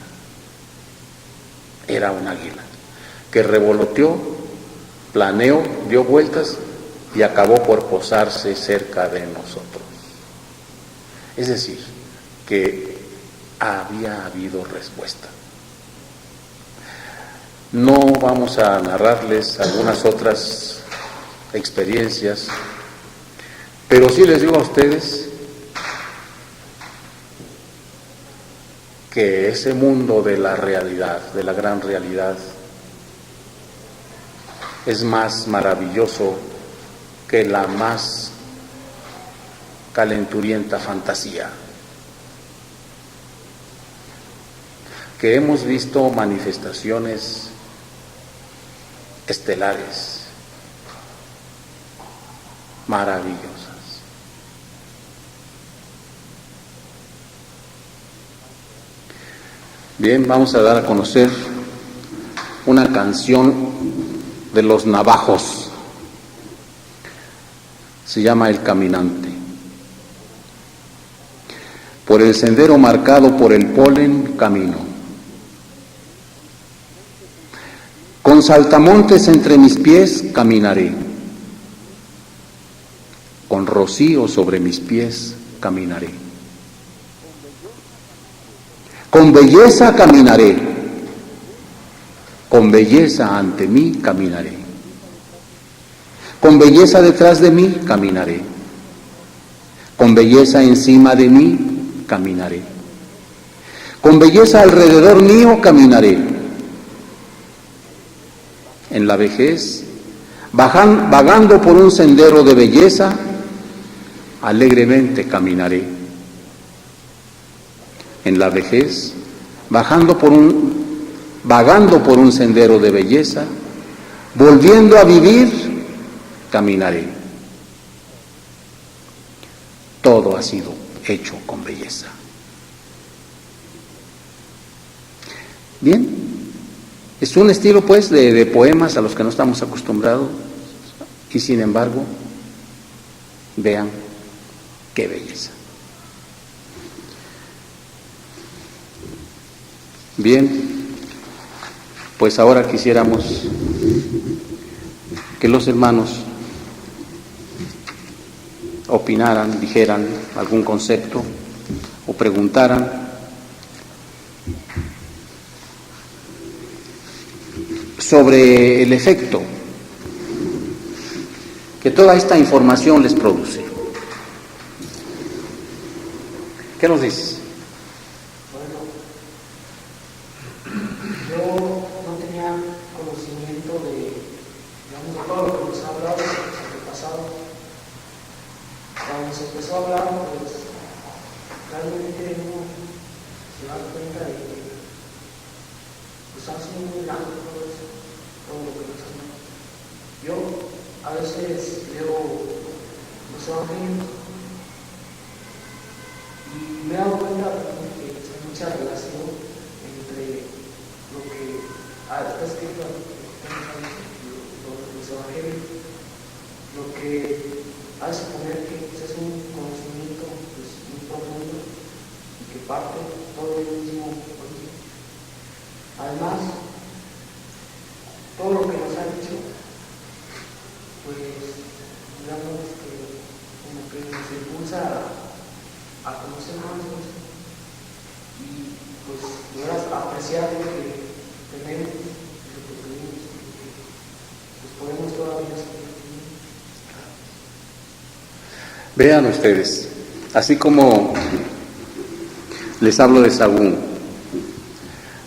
que revoloteó, planeó, dio vueltas y acabó por posarse cerca de nosotros. Es decir, que había habido respuesta. No vamos a narrarles algunas otras experiencias, pero sí les digo a ustedes que ese mundo de la realidad, de la gran realidad, es más maravilloso que la más calenturienta fantasía. Que hemos visto manifestaciones estelares, maravillosas. Bien, vamos a dar a conocer una canción de los navajos. Se llama El Caminante. Por el sendero marcado por el polen camino. Con saltamontes entre mis pies caminaré. Con rocío sobre mis pies caminaré. Con belleza caminaré. Con belleza ante mí caminaré. Con belleza detrás de mí caminaré. Con belleza encima de mí caminaré. Con belleza alrededor mío caminaré. En la vejez, vagando por un sendero de belleza, alegremente caminaré. En la vejez, vagando por un sendero de belleza, volviendo a vivir, caminaré. Todo ha sido hecho con belleza. Bien, es un estilo pues de poemas a los que no estamos acostumbrados y sin embargo, vean ¡Qué belleza! Bien, pues ahora quisiéramos que los hermanos opinaran, dijeran algún concepto o preguntaran sobre el efecto que toda esta información les produce. ¿Qué nos dices? Bueno, yo no tenía conocimiento de, digamos, de todo lo que nos ha hablado en el pasado. Cuando se empezó a hablar, pues realmente uno se da cuenta de que pues ha sido muy grande todo eso, todo lo que nos ha hablado. Yo a veces leo los evangelios y me he dado cuenta también que hay mucha relación entre lo que está escrito en los evangelios, lo que hace suponer que es un conocimiento pues, muy profundo y que parte todo el mismo origen. Además, todo lo que nos ha dicho, pues digamos que como que nos impulsa a conocer más cosas y pues poder apreciar lo que tenemos, lo que tenemos, pues podemos todavía saber. Vean ustedes, así como les hablo de Sahagún,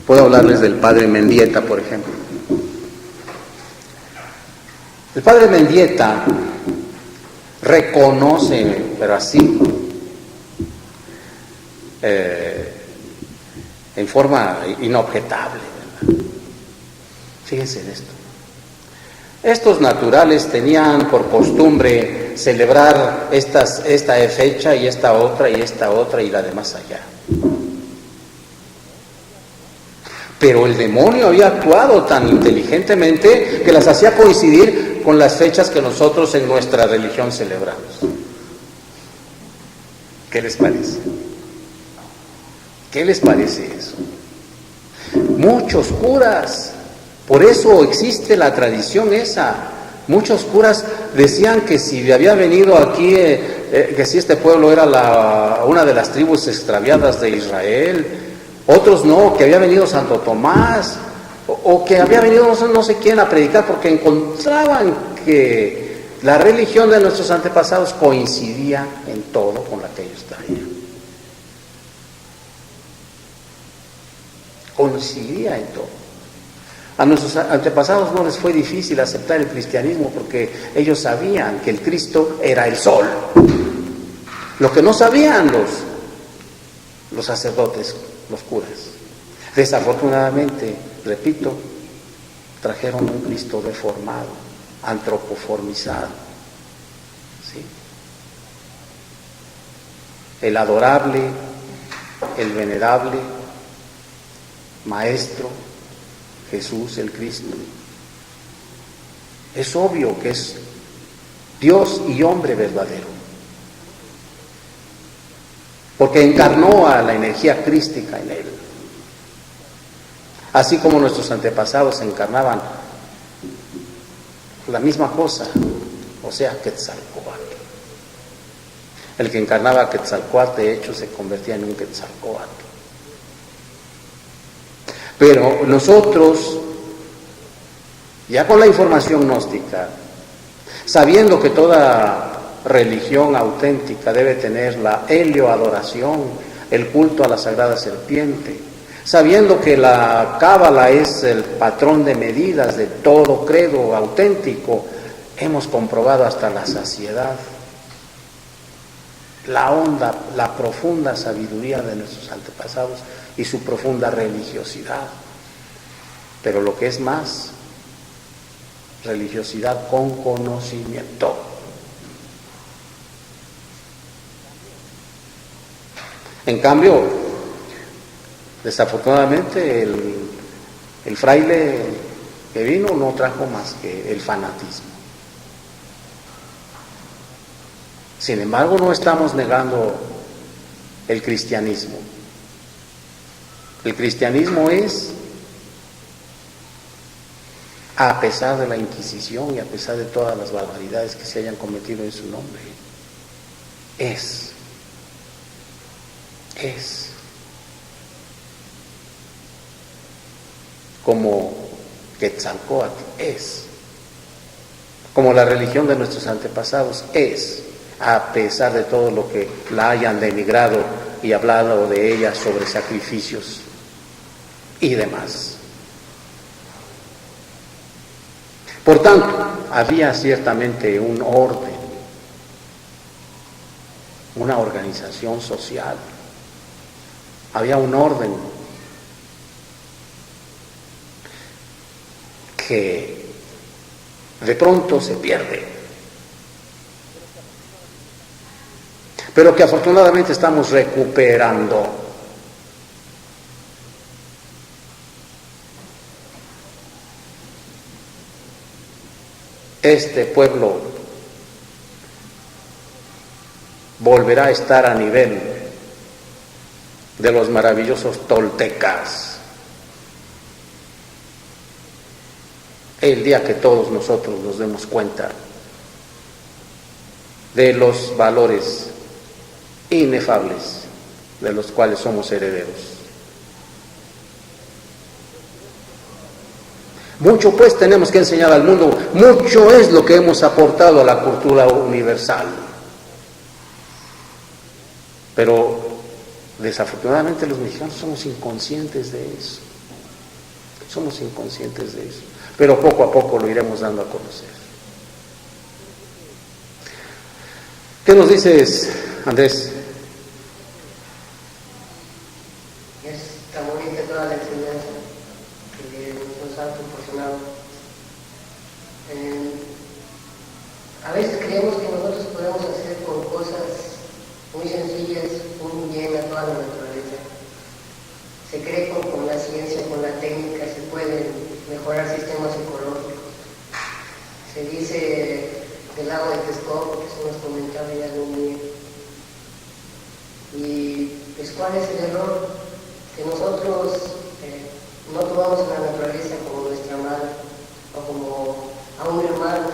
puedo hablarles del padre Mendieta, por ejemplo. El padre Mendieta reconoce, pero así, en forma inobjetable, ¿verdad? Fíjense en esto. Estos naturales tenían por costumbre celebrar esta fecha y esta otra y la de más allá. Pero el demonio había actuado tan inteligentemente que las hacía coincidir con las fechas que nosotros en nuestra religión celebramos. ¿Qué les parece? ¿Qué les parece eso? Muchos curas, por eso existe la tradición esa. Muchos curas decían que si había venido aquí, que si este pueblo era una de las tribus extraviadas de Israel, otros no, que había venido Santo Tomás, o que había venido no sé quién a predicar, porque encontraban que la religión de nuestros antepasados coincidía en todo con la que ellos traían. Coincidía en todo. A nuestros antepasados no les fue difícil aceptar el cristianismo porque ellos sabían que el Cristo era el sol. Lo que no sabían los sacerdotes, los curas. Desafortunadamente, repito, trajeron un Cristo deformado, antropoformizado. ¿Sí? El adorable, el venerable Maestro Jesús el Cristo. Es obvio que es Dios y hombre verdadero, porque encarnó a la energía crística en él, así como nuestros antepasados encarnaban la misma cosa, o sea, Quetzalcóatl. El que encarnaba a Quetzalcóatl, de hecho, se convertía en un Quetzalcóatl. Pero nosotros, ya con la información gnóstica, sabiendo que toda religión auténtica debe tener la helioadoración, el culto a la sagrada serpiente, sabiendo que la cábala es el patrón de medidas de todo credo auténtico, hemos comprobado hasta la saciedad la honda, la profunda sabiduría de nuestros antepasados y su profunda religiosidad. Pero lo que es más, religiosidad con conocimiento. En cambio, desafortunadamente, el fraile que vino no trajo más que el fanatismo. Sin embargo, no estamos negando el cristianismo. El cristianismo es, a pesar de la Inquisición y a pesar de todas las barbaridades que se hayan cometido en su nombre, es como Quetzalcóatl, es como la religión de nuestros antepasados, es, a pesar de todo lo que la hayan denigrado y hablado de ella sobre sacrificios y demás. Por tanto, había ciertamente un orden, una organización social, había un orden que de pronto se pierde, pero que afortunadamente estamos recuperando. Este pueblo volverá a estar a nivel de los maravillosos toltecas el día que todos nosotros nos demos cuenta de los valores inefables de los cuales somos herederos. Mucho pues tenemos que enseñar al mundo, mucho es lo que hemos aportado a la cultura universal. Pero desafortunadamente los mexicanos somos inconscientes de eso. Somos inconscientes de eso. Pero poco a poco lo iremos dando a conocer. ¿Qué nos dices, Andrés? Está bonita toda la enseñanza que nos ha proporcionado. A veces creemos que nosotros podemos hacer con cosas muy sencillas un bien a toda la naturaleza. Se cree que con la ciencia, con la técnica se pueden mejorar sistemas ecológicos. Se dice del lago de Texcoco, que se nos comentaba ya de un día. Y pues, ¿cuál es el error? Que nosotros no tomamos a la naturaleza como nuestra madre o como a un hermano,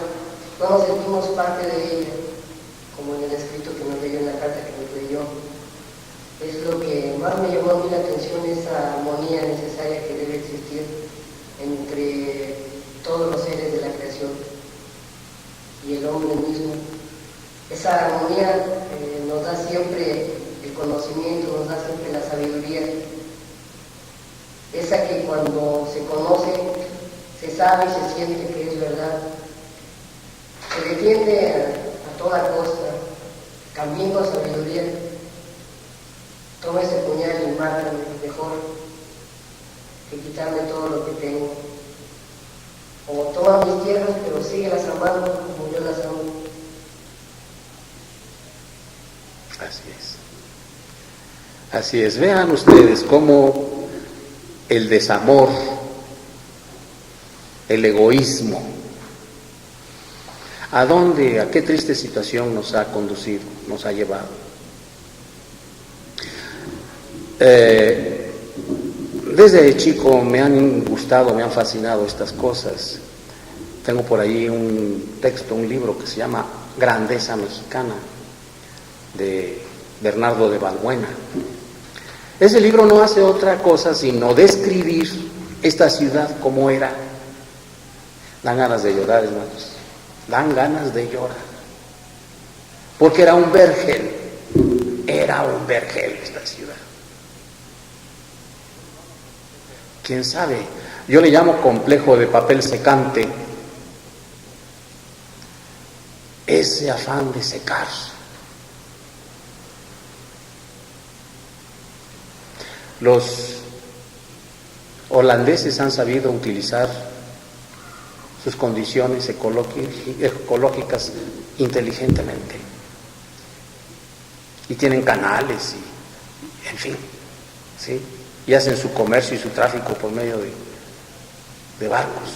no nos sentimos parte de ella, como en el escrito que nos leyó, en la carta que nos leyó. Es lo que más me llamó a mí la atención, esa armonía necesaria que debe existir entre todos los seres de la creación y el hombre mismo. Esa armonía nos da siempre el conocimiento, nos da siempre la sabiduría, esa que cuando se conoce, se sabe y se siente que es verdad, se defiende a toda costa, también con sabiduría. Toma ese puñal y mátame, mejor que quitarme todo lo que tengo. O toma mis tierras, pero síguelas amando como yo las amo. Así es. Así es. Vean ustedes cómo el desamor, el egoísmo, a qué triste situación nos ha conducido, nos ha llevado. Desde chico me han gustado, me han fascinado estas cosas. Tengo por ahí un texto, un libro que se llama Grandeza Mexicana, de Bernardo de Balbuena. Ese libro no hace otra cosa sino describir esta ciudad como era. Dan ganas de llorar, hermanos. Dan ganas de llorar. Porque era un vergel esta ciudad. ¿Quién sabe? Yo le llamo complejo de papel secante. Ese afán de secar. Los holandeses han sabido utilizar sus condiciones ecológicas inteligentemente. Y tienen canales y, en fin, ¿sí? Y hacen su comercio y su tráfico por medio de barcos.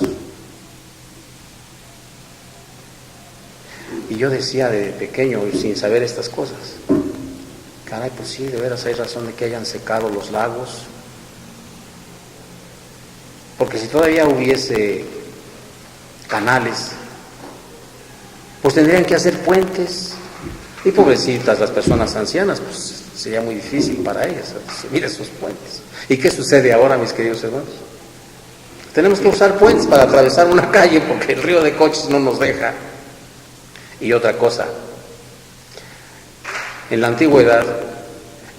Y yo decía de pequeño, sin saber estas cosas, caray, pues sí, de veras hay razón de que hayan secado los lagos, porque si todavía hubiese canales, pues tendrían que hacer puentes, y pobrecitas las personas ancianas, pues sería muy difícil para ellas subir esos puentes. ¿Y qué sucede ahora, mis queridos hermanos? Tenemos que usar puentes para atravesar una calle porque el río de coches no nos deja. Y otra cosa, en la antigüedad,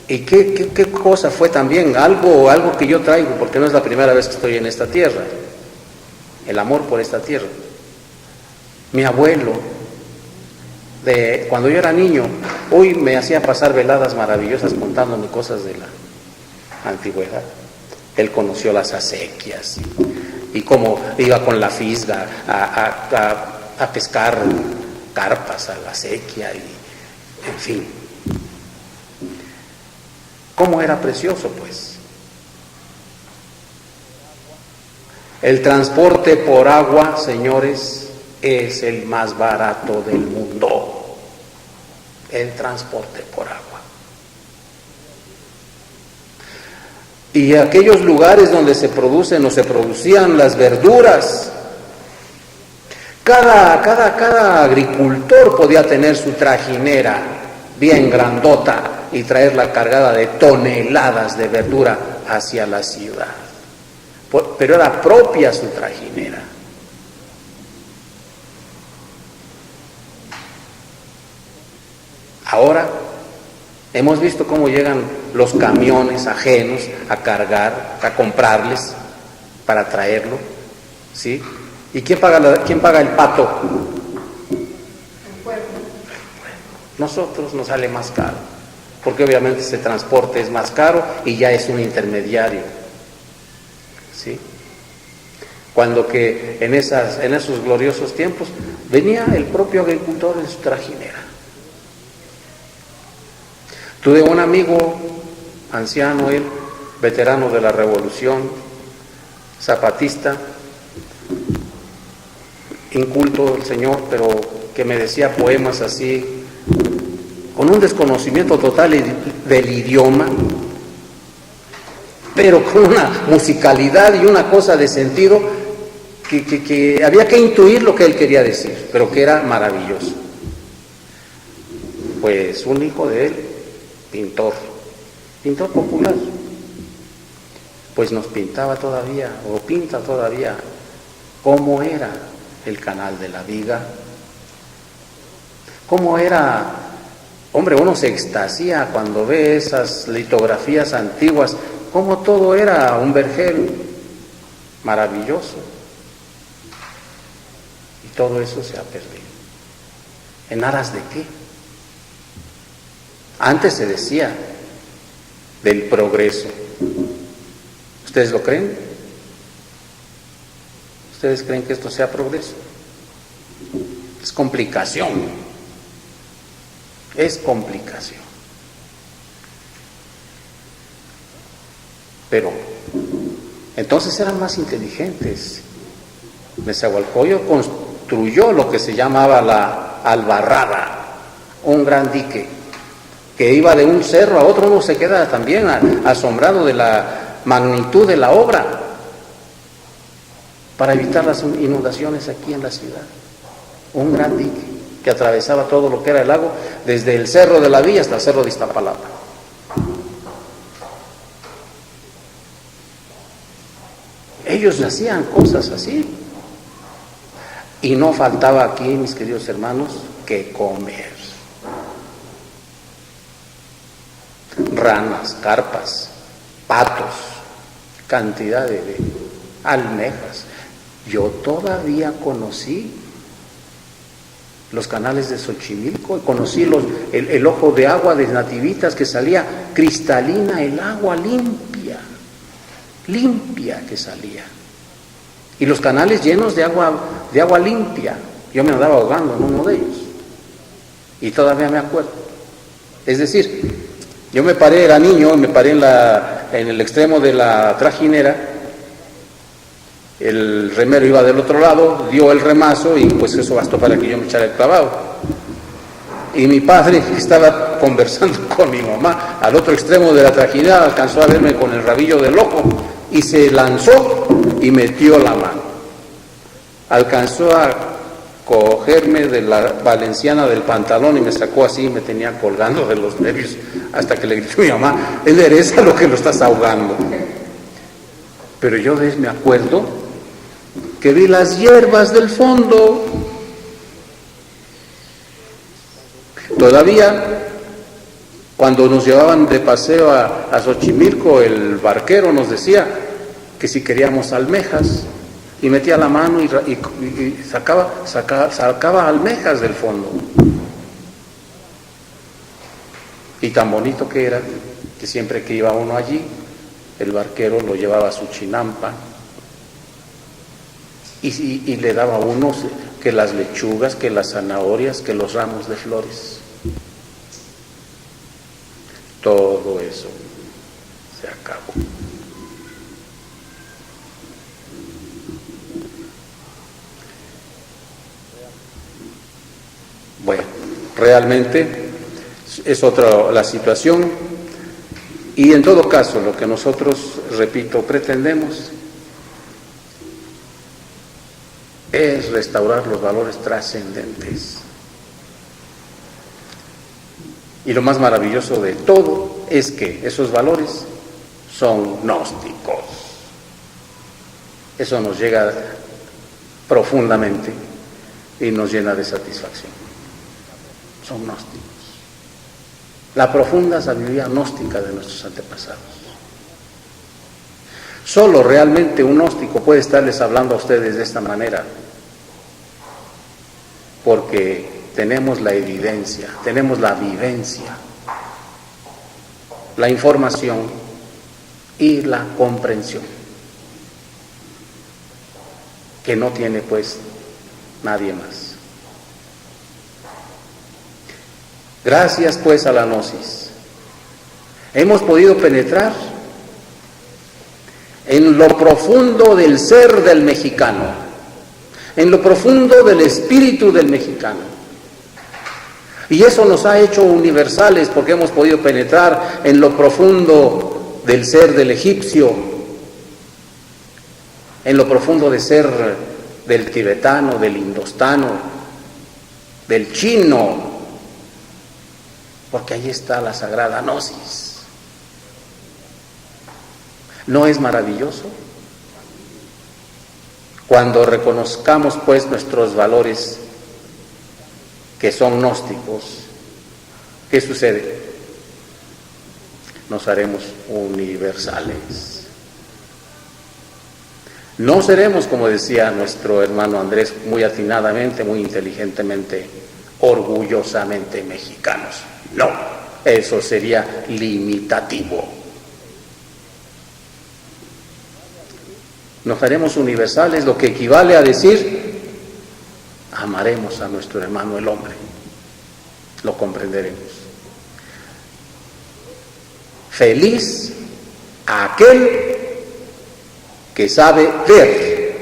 ¿y qué cosa fue también? Algo que yo traigo, porque no es la primera vez que estoy en esta tierra, el amor por esta tierra. Mi abuelo, cuando yo era niño, hoy me hacía pasar veladas maravillosas contándome cosas de la antigüedad. Él conoció las acequias y cómo iba con la fisga a pescar carpas a la acequia y en fin. ¿Cómo era precioso, pues? El transporte por agua, señores, es el más barato del mundo. El transporte por agua. Y aquellos lugares donde se producen o se producían las verduras, cada agricultor podía tener su trajinera bien grandota y traerla cargada de toneladas de verdura hacia la ciudad. Pero era propia su trajinera. Ahora hemos visto cómo llegan los camiones ajenos a cargar, a comprarles para traerlo, ¿sí? ¿Y quién paga el pato? El pueblo. Nosotros, nos sale más caro, porque obviamente ese transporte es más caro y ya es un intermediario, ¿sí? Cuando que en esos gloriosos tiempos venía el propio agricultor en su trajinera. Tuve un amigo anciano, él, veterano de la Revolución, zapatista, inculto el señor, pero que me decía poemas así, con un desconocimiento total del idioma, pero con una musicalidad y una cosa de sentido que había que intuir lo que él quería decir, pero que era maravilloso. Pues un hijo de él, pintor popular, pues nos pintaba todavía, o pinta todavía, cómo era el Canal de la Viga, cómo era, hombre, uno se extasia cuando ve esas litografías antiguas, cómo todo era un vergel maravilloso, y todo eso se ha perdido. ¿En aras de qué? Antes se decía del progreso. ¿Ustedes lo creen? ¿Ustedes creen que esto sea progreso? Es complicación. Es complicación. Pero entonces eran más inteligentes. Nezahualcóyotl construyó lo que se llamaba la Albarrada, un gran dique que iba de un cerro a otro. Uno se queda también asombrado de la magnitud de la obra para evitar las inundaciones aquí en la ciudad. Un gran dique que atravesaba todo lo que era el lago, desde el Cerro de la Villa hasta el Cerro de Iztapalapa. Ellos hacían cosas así. Y no faltaba aquí, mis queridos hermanos, que comer. Ranas, carpas, patos, cantidad de almejas. Yo todavía conocí los canales de Xochimilco, conocí el ojo de agua de Nativitas, que salía cristalina, el agua limpia que salía. Y los canales llenos de agua limpia. Yo me andaba ahogando en uno de ellos. Y todavía me acuerdo. Es decir, yo me paré, era niño, me paré en el extremo de la trajinera El remero iba del otro lado, dio el remazo y pues eso bastó para que yo me echara el clavado. Y mi padre, que estaba conversando con mi mamá al otro extremo de la trajinera, alcanzó a verme con el rabillo del ojo y se lanzó y metió la mano. Alcanzó a cogerme de la valenciana del pantalón y me sacó así y me tenía colgando de los nervios hasta que le gritó a mi mamá: endereza lo que lo estás ahogando. Pero yo me acuerdo que vi las hierbas del fondo. Todavía, cuando nos llevaban de paseo a Xochimilco, el barquero nos decía que si queríamos almejas, y metía la mano y sacaba almejas del fondo. Y tan bonito que era, que siempre que iba uno allí, el barquero lo llevaba a su chinampa y le daba a uno que las lechugas, que las zanahorias, que los ramos de flores. Todo eso se acabó. Bueno, realmente es otra la situación, y en todo caso lo que nosotros, repito, pretendemos es restaurar los valores trascendentes. Y lo más maravilloso de todo es que esos valores son gnósticos. Eso nos llega profundamente y nos llena de satisfacción. Son gnósticos. La profunda sabiduría gnóstica de nuestros antepasados. Solo realmente un gnóstico puede estarles hablando a ustedes de esta manera, porque tenemos la evidencia, tenemos la vivencia, la información y la comprensión, que no tiene pues nadie más. Gracias pues a la gnosis, hemos podido penetrar en lo profundo del ser del mexicano, en lo profundo del espíritu del mexicano. Y eso nos ha hecho universales, porque hemos podido penetrar en lo profundo del ser del egipcio, en lo profundo del ser del tibetano, del indostano, del chino, porque ahí está la sagrada gnosis. ¿No es maravilloso? Cuando reconozcamos pues nuestros valores que son gnósticos, ¿qué sucede? Nos haremos universales. No seremos, como decía nuestro hermano Andrés muy atinadamente, muy inteligentemente, orgullosamente mexicanos. No, eso sería limitativo. Nos haremos universales, lo que equivale a decir: amaremos a nuestro hermano el hombre. Lo comprenderemos. Feliz aquel que sabe ver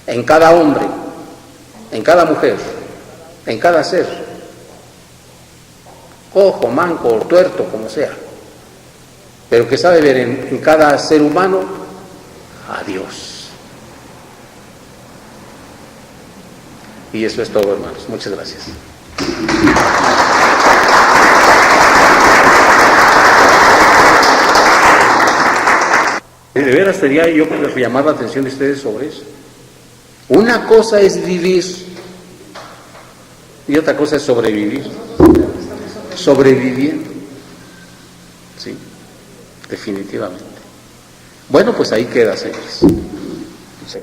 en cada hombre, en cada mujer, en cada ser, cojo, manco o tuerto, como sea, pero que sabe ver en cada ser humano a Dios. Y eso es todo, hermanos. Muchas gracias. De veras sería yo llamar la atención de ustedes sobre eso. Una cosa es vivir y otra cosa es sobrevivir. Sobreviviendo. Sí, definitivamente. Bueno, pues ahí queda, señores. Sí.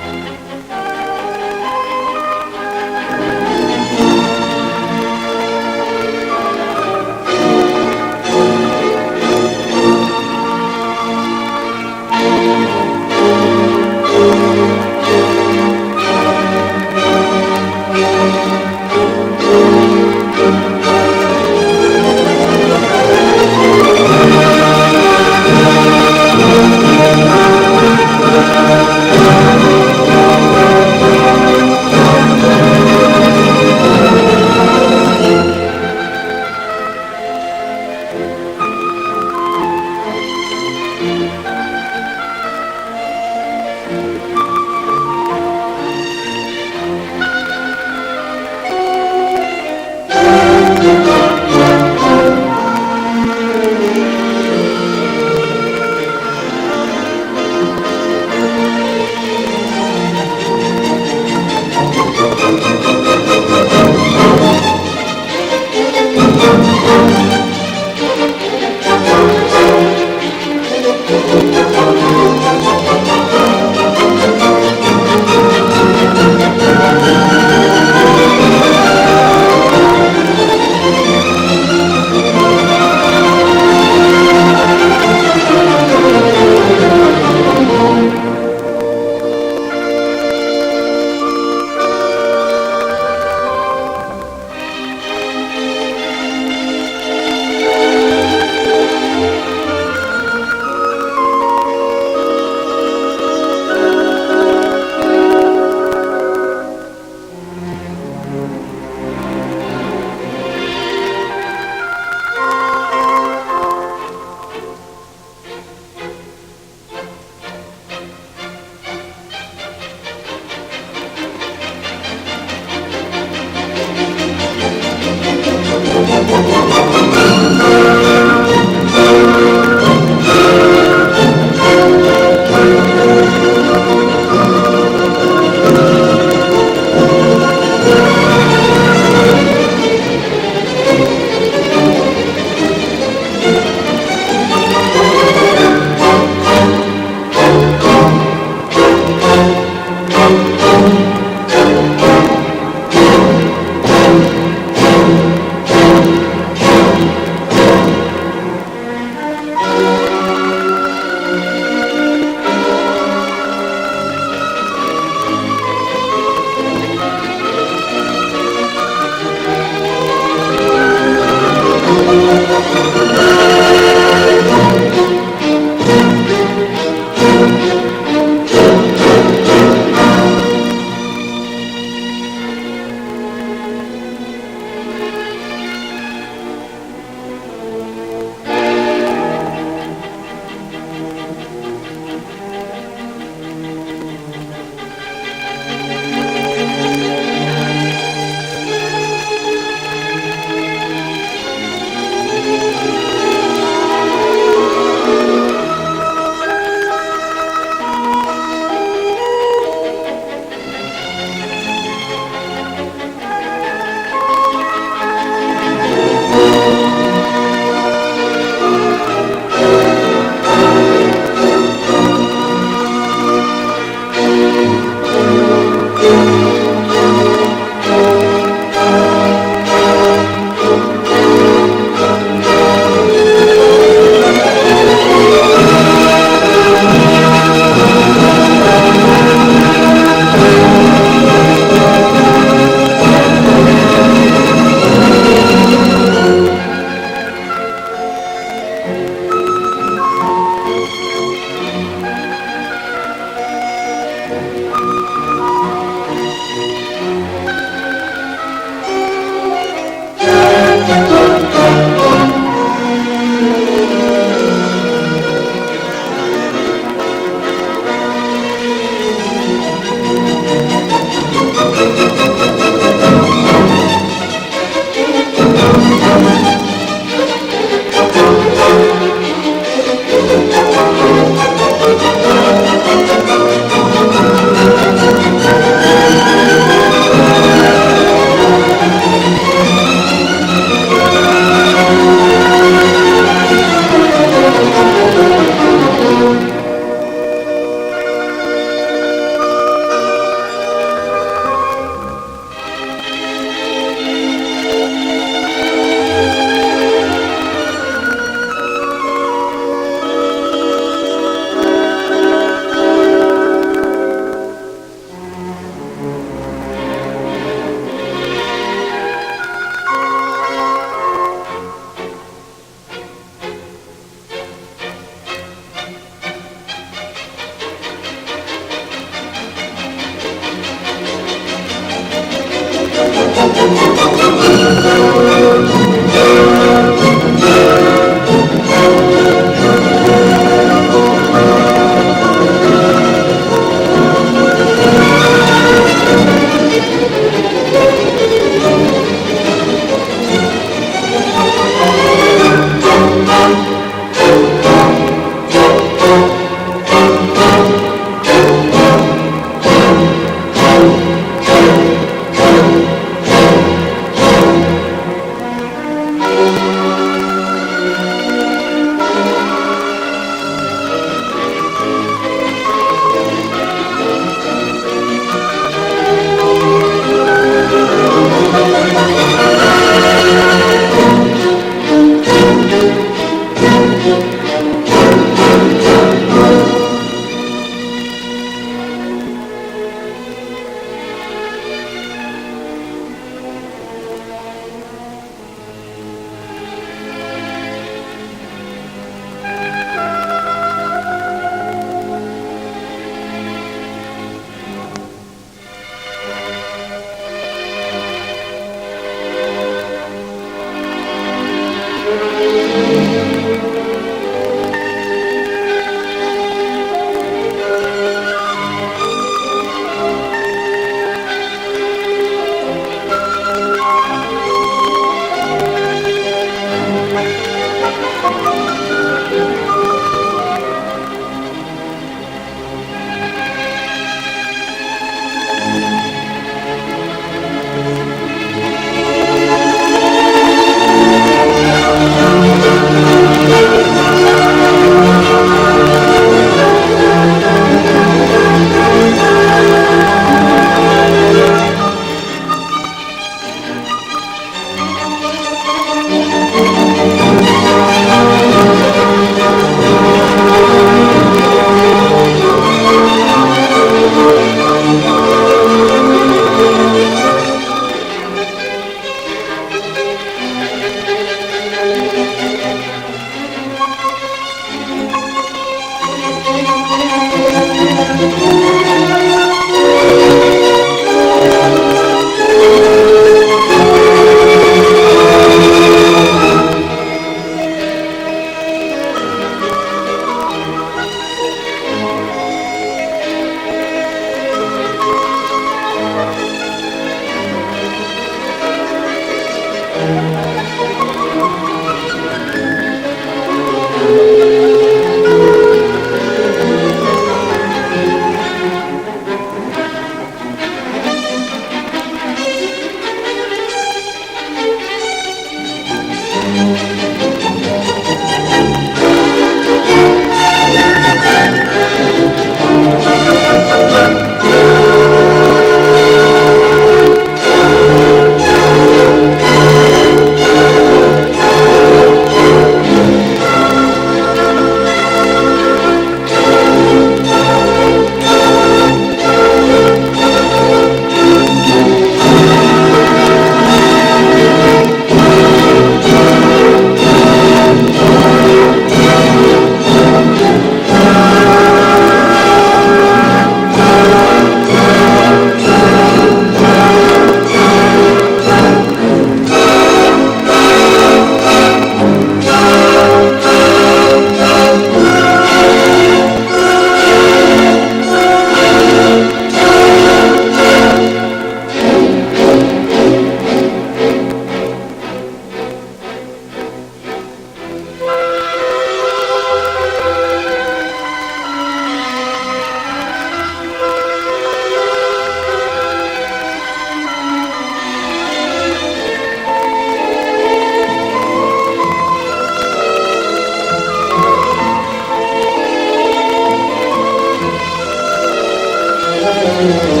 Gracias.